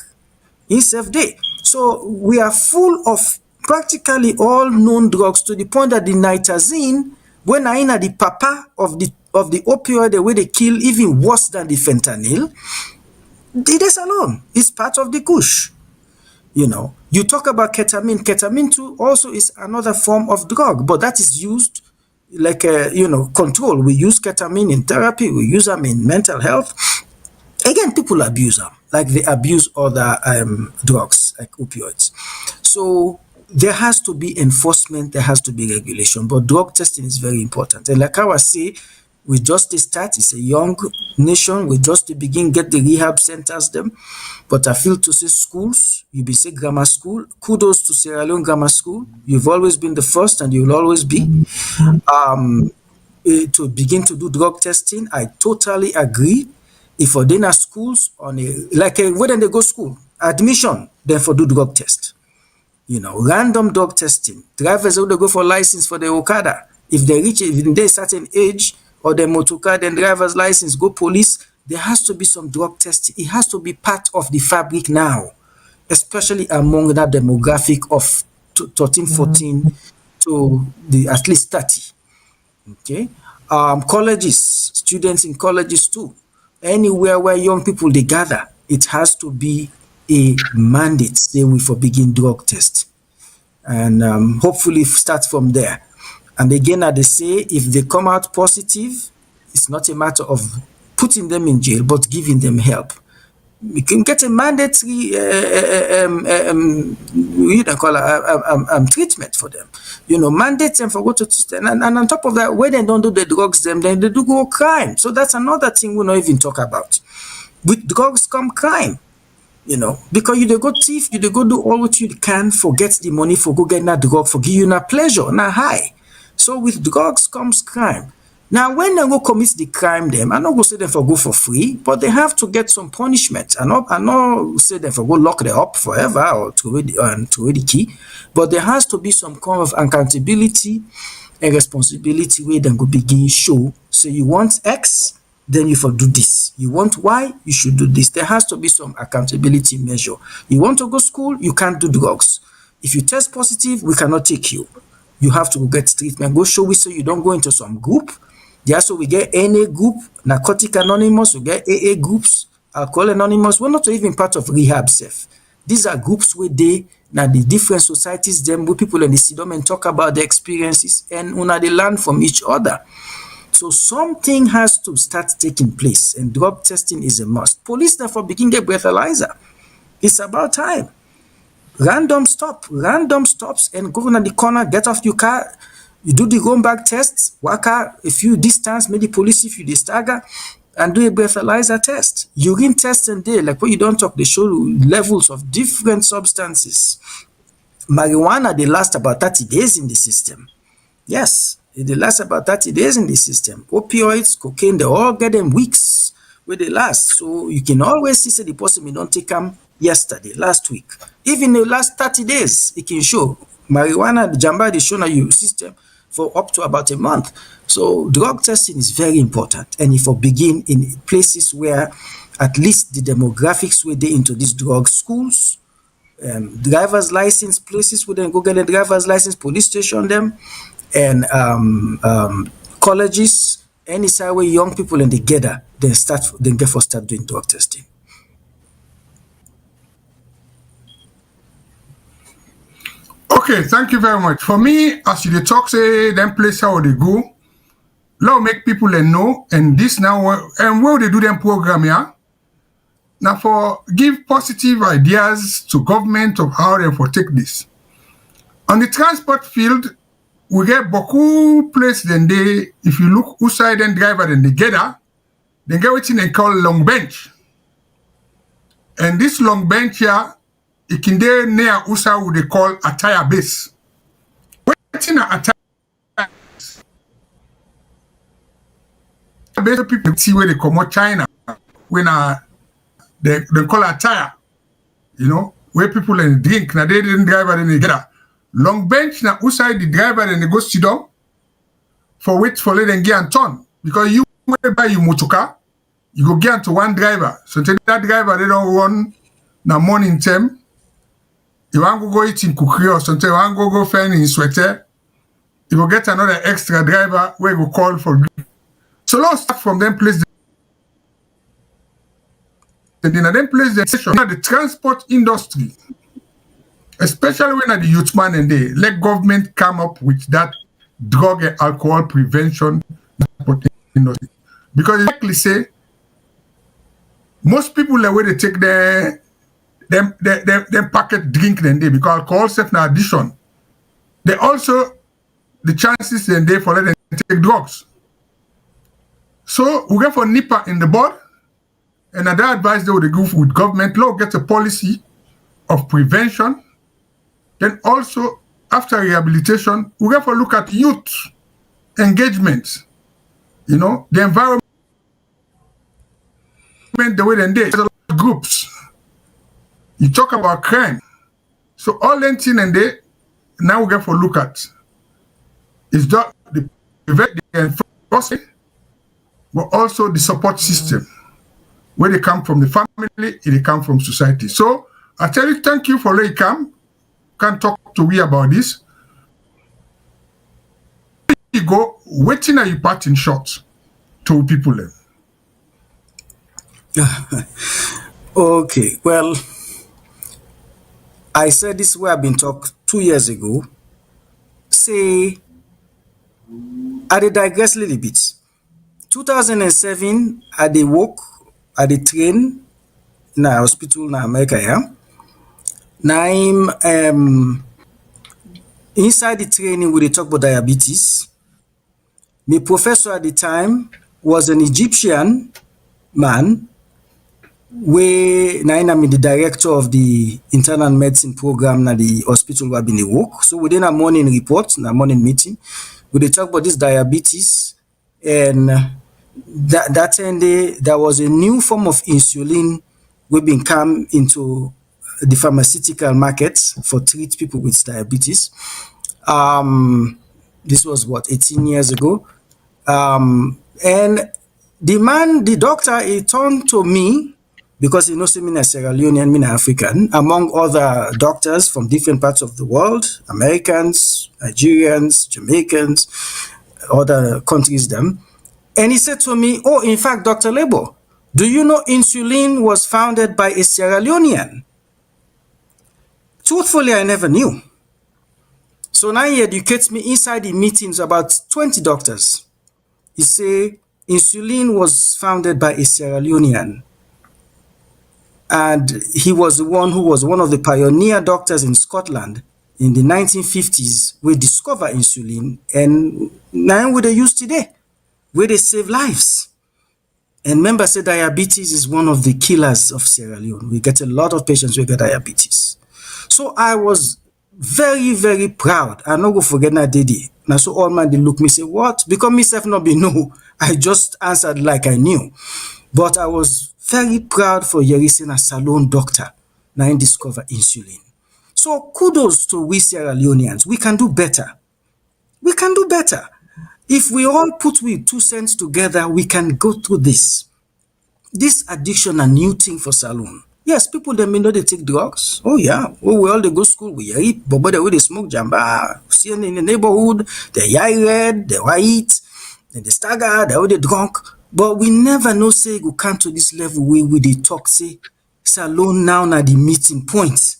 is day. So we are full of practically all known drugs to the point that the nitazine, when I in the papa of the opioid, the way they kill even worse than the fentanyl, it is alone. It's part of the kush. You know, you talk about ketamine. Ketamine too also is another form of drug, but that is used like control. We use ketamine in therapy. We use them in mental health. Again, people abuse them like they abuse other drugs like opioids. So there has to be enforcement. There has to be regulation. But drug testing is very important. And like I was saying, we just start. It's a young nation. We just begin get the rehab centers them. But I feel to say schools, you be say grammar school. Kudos to Sierra Leone Grammar School. You've always been the first, and you will always be. To begin to do drug testing, I totally agree. If for dinner schools on when they go school admission, then for do drug test. Random drug testing. Drivers who they go for license for the Okada. If they reach a certain age or the motorcar, then driver's license, go police, there has to be some drug testing. It has to be part of the fabric now, especially among that demographic of 13, 14 to the at least 30. Okay. Colleges, students in colleges too. Anywhere where young people they gather, it has to be a mandate, say we for begin drug test. And hopefully start from there. And again, as they say, if they come out positive, it's not a matter of putting them in jail, but giving them help. We can get a mandatory treatment for them. Mandate them for go to and on top of that, when they don't do the drugs, then they do go crime. So that's another thing we not even talk about. With drugs come crime. Because you dey go thief, you dey go do all what you can for get the money, for go get that drug, for give you that pleasure, na high. So with drugs comes crime. Now, when they go commit the crime, them I not go say them for go for free, but they have to get some punishment. I not say them for go lock them up forever or throw away the key, but there has to be some kind of accountability and responsibility where they go begin show. So you want X, then you for do this. You want Y, you should do this. There has to be some accountability measure. You want to go school, you can't do drugs. If you test positive, we cannot take you. You have to go get treatment. Go show we so you don't go into some group. There so we get NA group, Narcotic Anonymous, we get AA groups, Alcohol Anonymous. We're not even part of rehab safe. These are groups where they now the different societies, them where people in the sit down and talk about their experiences and they learn from each other. So something has to start taking place, and drug testing is a must. Police therefore begin get breathalyzer. It's about time. Random stops, and go in the corner, get off your car, you do the roam back tests, walk out a few distance, maybe police if you dey stagger, and do a breathalyzer test. Urine test and day, like what you don't talk, they show levels of different substances. Marijuana, they last about 30 days in the system. Yes. They last about 30 days in the system. Opioids, cocaine, they all get them weeks where they last. So you can always see the person may don't take them yesterday, last week. Even the last 30 days, it can show. Marijuana, the jamba, they show you system for up to about a month. So drug testing is very important. And if we begin in places where at least the demographics where they into these drug schools, driver's license places where they go get a driver's license, police station them, and colleges, any side where young people and they gather, then get for start doing drug testing. Okay, thank you very much. For me, as you talk, say them place how they go, now make people know, and this now and where they do them program, yeah. Now for give positive ideas to government of how they for take this. On the transport field, we get beaucoup place then they, if you look outside and driver then they get what they call long bench. And this long bench here, it can there near outside what they call a tire base. What's in a tire base? People see where they come out China when they call a tire, where people and drink, now they didn't drive and they get long bench na outside the driver and they go sit down for wait for let them get and turn. Because you buy your motor car, you go get to one driver. So tell that driver they don't run na morning time. You want to go eat in cookery or something, you want to go find in sweater, you will get another extra driver where you go call for. So let's start from them place. And then them place the transport industry. Especially when at the youth man and they let government come up with that drug and alcohol prevention industry. Because likely say most people the way they take them packet drink then they because alcohol self na addiction. They also the chances then they for let them take drugs. So we get for NIPA in the board, and at that advice they would go with government law, get a policy of prevention. Then also, after rehabilitation, we have to look at youth engagement. The environment, the way they there's a lot of groups. You talk about crime. So all them things and they now we have to look at is just the enforcement, but also the support system. Where they come from the family, they come from society. So I tell you, thank you for letting come. Can talk to me about this. You go waiting at you part in short to people then. Okay, well, I said this where I've been talked 2 years ago. Say, I dey digress a little bit. 2007, I dey work, I dey train in a hospital in America, yeah. Now I'm inside the training we dey talk about diabetes. My professor at the time was an Egyptian man. Now I'm the director of the internal medicine program at the hospital where I've been work. So within a morning report, a morning meeting, we dey talk about this diabetes, and that day there was a new form of insulin we been come into the pharmaceutical market for treat people with diabetes. This was what 18 years ago, and the doctor, he turned to me because he knows me as Sierra Leonean, me African, among other doctors from different parts of the world, Americans, Nigerians, Jamaicans, other countries them. And he said to me, oh, in fact, Dr. Lebo, do you know insulin was founded by a Sierra Leonean? Truthfully, I never knew. So now he educates me inside the meetings about 20 doctors. He say insulin was founded by a Sierra Leonean. And he was the one who was one of the pioneer doctors in Scotland in the 1950s. We discovered insulin, and now we they use today, where they save lives. And members say diabetes is one of the killers of Sierra Leone. We get a lot of patients who get diabetes. So I was very, very proud. I no go forget that day. Now so all man they look me say, what? Because myself not be no. I just answered like I knew. But I was very proud for Yerison, a salon doctor, now in discover insulin. So kudos to we Sierra Leoneans. We can do better. We can do better. If we all put we 2 cents together, we can go through this. This addiction a new thing for salon. Yes, people they may know they take drugs. Oh yeah. Oh, we all they go school, we eat, but the way they smoke jamba, see in the neighborhood, they eye red, they white, then they stagger, they way they drunk. But we never know say we come to this level where we dey talk say salon now na the meeting point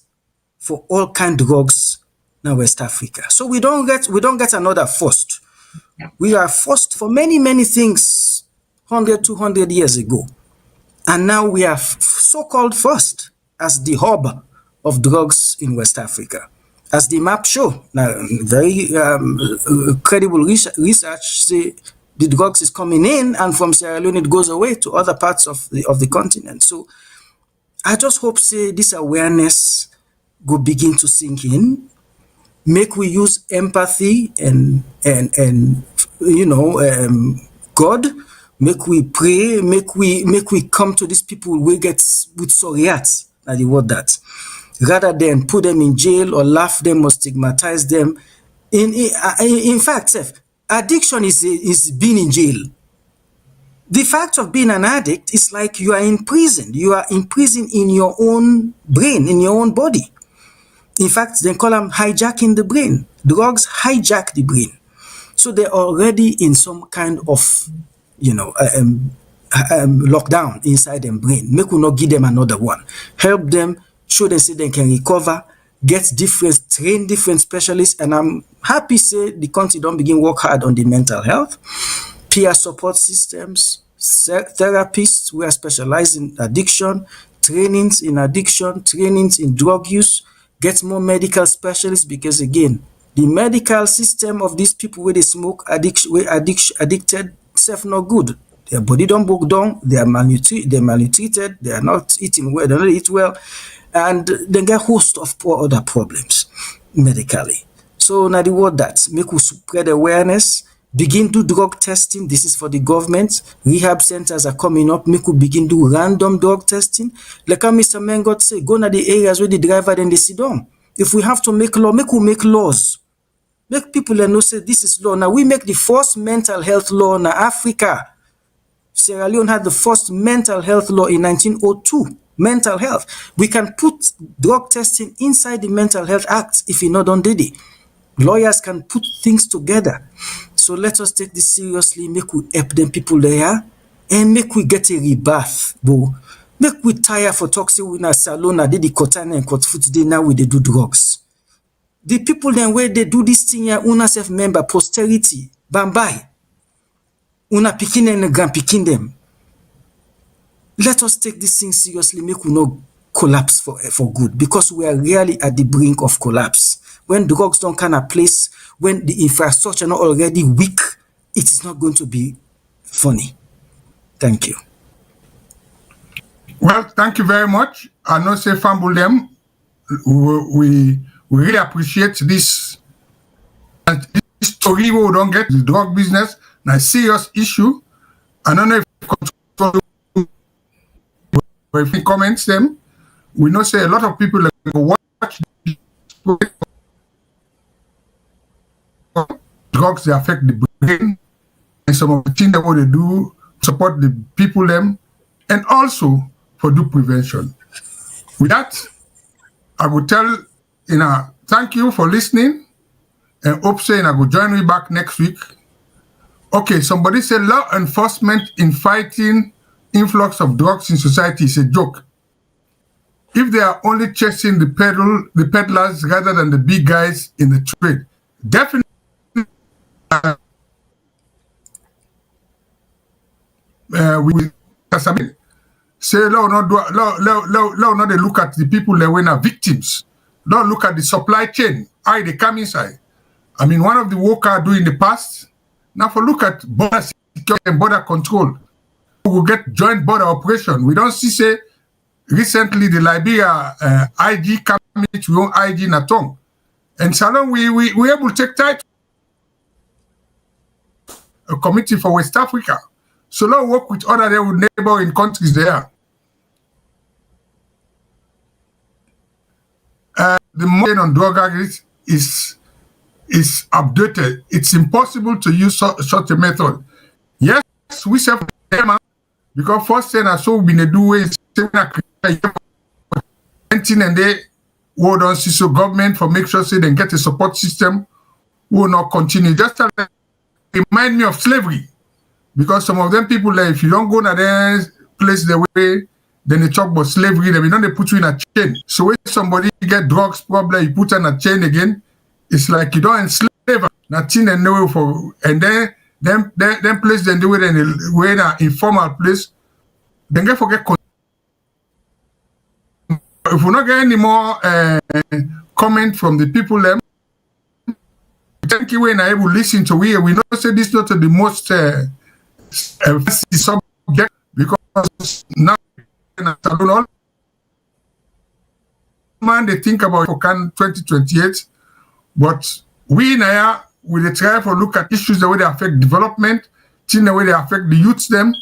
for all kind drugs now West Africa. So we don't get another first. We are first for many, many things 100, 200 years ago. And now we are so-called first as the hub of drugs in West Africa. As the map show, now very credible research say the drugs is coming in, and from Sierra Leone it goes away to other parts of the continent. So I just hope say this awareness go begin to sink in. Make we use empathy and God. Make we pray. Make we come to these people we get with soriat. That's the word that. Rather than put them in jail or laugh them or stigmatize them. In fact, addiction is being in jail. The fact of being an addict is like you are in prison. You are in prison in your own brain, in your own body. In fact, they call them hijacking the brain. Drugs hijack the brain. So they're already in some kind of, lockdown inside their brain. Make we not give them another one. Help them, show them say they can recover, train different specialists. And I'm happy say the country don't begin work hard on the mental health, peer support systems, therapists who are specialized in addiction, trainings in addiction, trainings in drug use, get more medical specialists, because again, the medical system of these people where they smoke addicted self not good. Their body don't break down, they are malnutrited, they are not eating well, they don't eat well, and they get a host of other problems medically. So now the word that make us spread awareness, begin do drug testing. This is for the government. Rehab centers are coming up. Make we begin do random drug testing. Like how Mr. Mengot say, go to the areas where the driver then they sit down. If we have to make law, make we make laws. Make people know say this is law. Now we make the first mental health law in Africa. Sierra Leone had the first mental health law in 1902. Mental health. We can put drug testing inside the Mental Health Act if you not done did it. Lawyers can put things together. So let us take this seriously. Make we help them people there, and make we get a rebirth, bro. Make we tire for toxic we na salon na the cotton and cut foot today now we dey do drugs. The people then where they do this thing here, una self member posterity, bambai. Una picking and grand picking them. Let us take this thing seriously, make we not collapse for good, because we are really at the brink of collapse. When drugs don't kind of place, when the infrastructure not already weak, it is not going to be funny. Thank you. Well, thank you very much. I know say fumble them. We really appreciate this. And this story we don't get the drug business, a serious issue. I don't know if control, but if we comments them, we know say a lot of people watch drugs, they affect the brain, and some of the things that what they do support the people them, and also for do prevention. With that, I will tell thank you for listening, and hope saying I will join me back next week. Okay, somebody said law enforcement in fighting influx of drugs in society is a joke. If they are only chasing the peddlers rather than the big guys in the trade, definitely. We will say law not they look at the people that were victims. Don't look at the supply chain. How they come inside. I mean, one of the workers do in the past. Now for look at border security and border control. We will get joint border operation. We don't see say recently the Liberia IG coming to own IG Natong. And Salon we able to take title a committee for West Africa. So let's work with other neighboring countries there. The money on drug aggregates is updated. It's impossible to use such a method. Yes, we say because first thing I saw we do is and they hold on so government for make sure say they get a support system will not continue. Just remind me of slavery. Because some of them people, like, if you don't go to their place the way, then they talk about slavery, then they put you in a chain. So when somebody get drugs problem, you put on a chain again, it's like you don't enslave nothing and no for, and then place then do it in an informal place, then get forget. If we not get any more comment from the people, them, thank you when I able listen to we know say this not the most subject, because now man they think about for 2028, but we now will try for look at issues the way they affect development, the way they affect the youths them,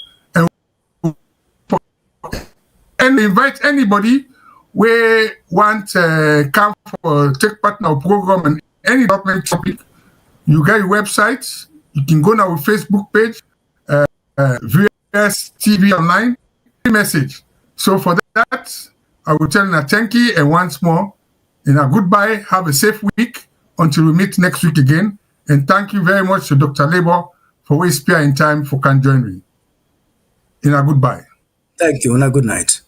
and invite anybody we want come for take part in our program and any development topic. You get your website, you can go on our Facebook page, VS TV online, message. So for that, I will tell you thank you, and once more, goodbye, have a safe week until we meet next week again. And thank you very much to Dr. Labor for his spare in time for can join me. Goodbye. Thank you, and a good night.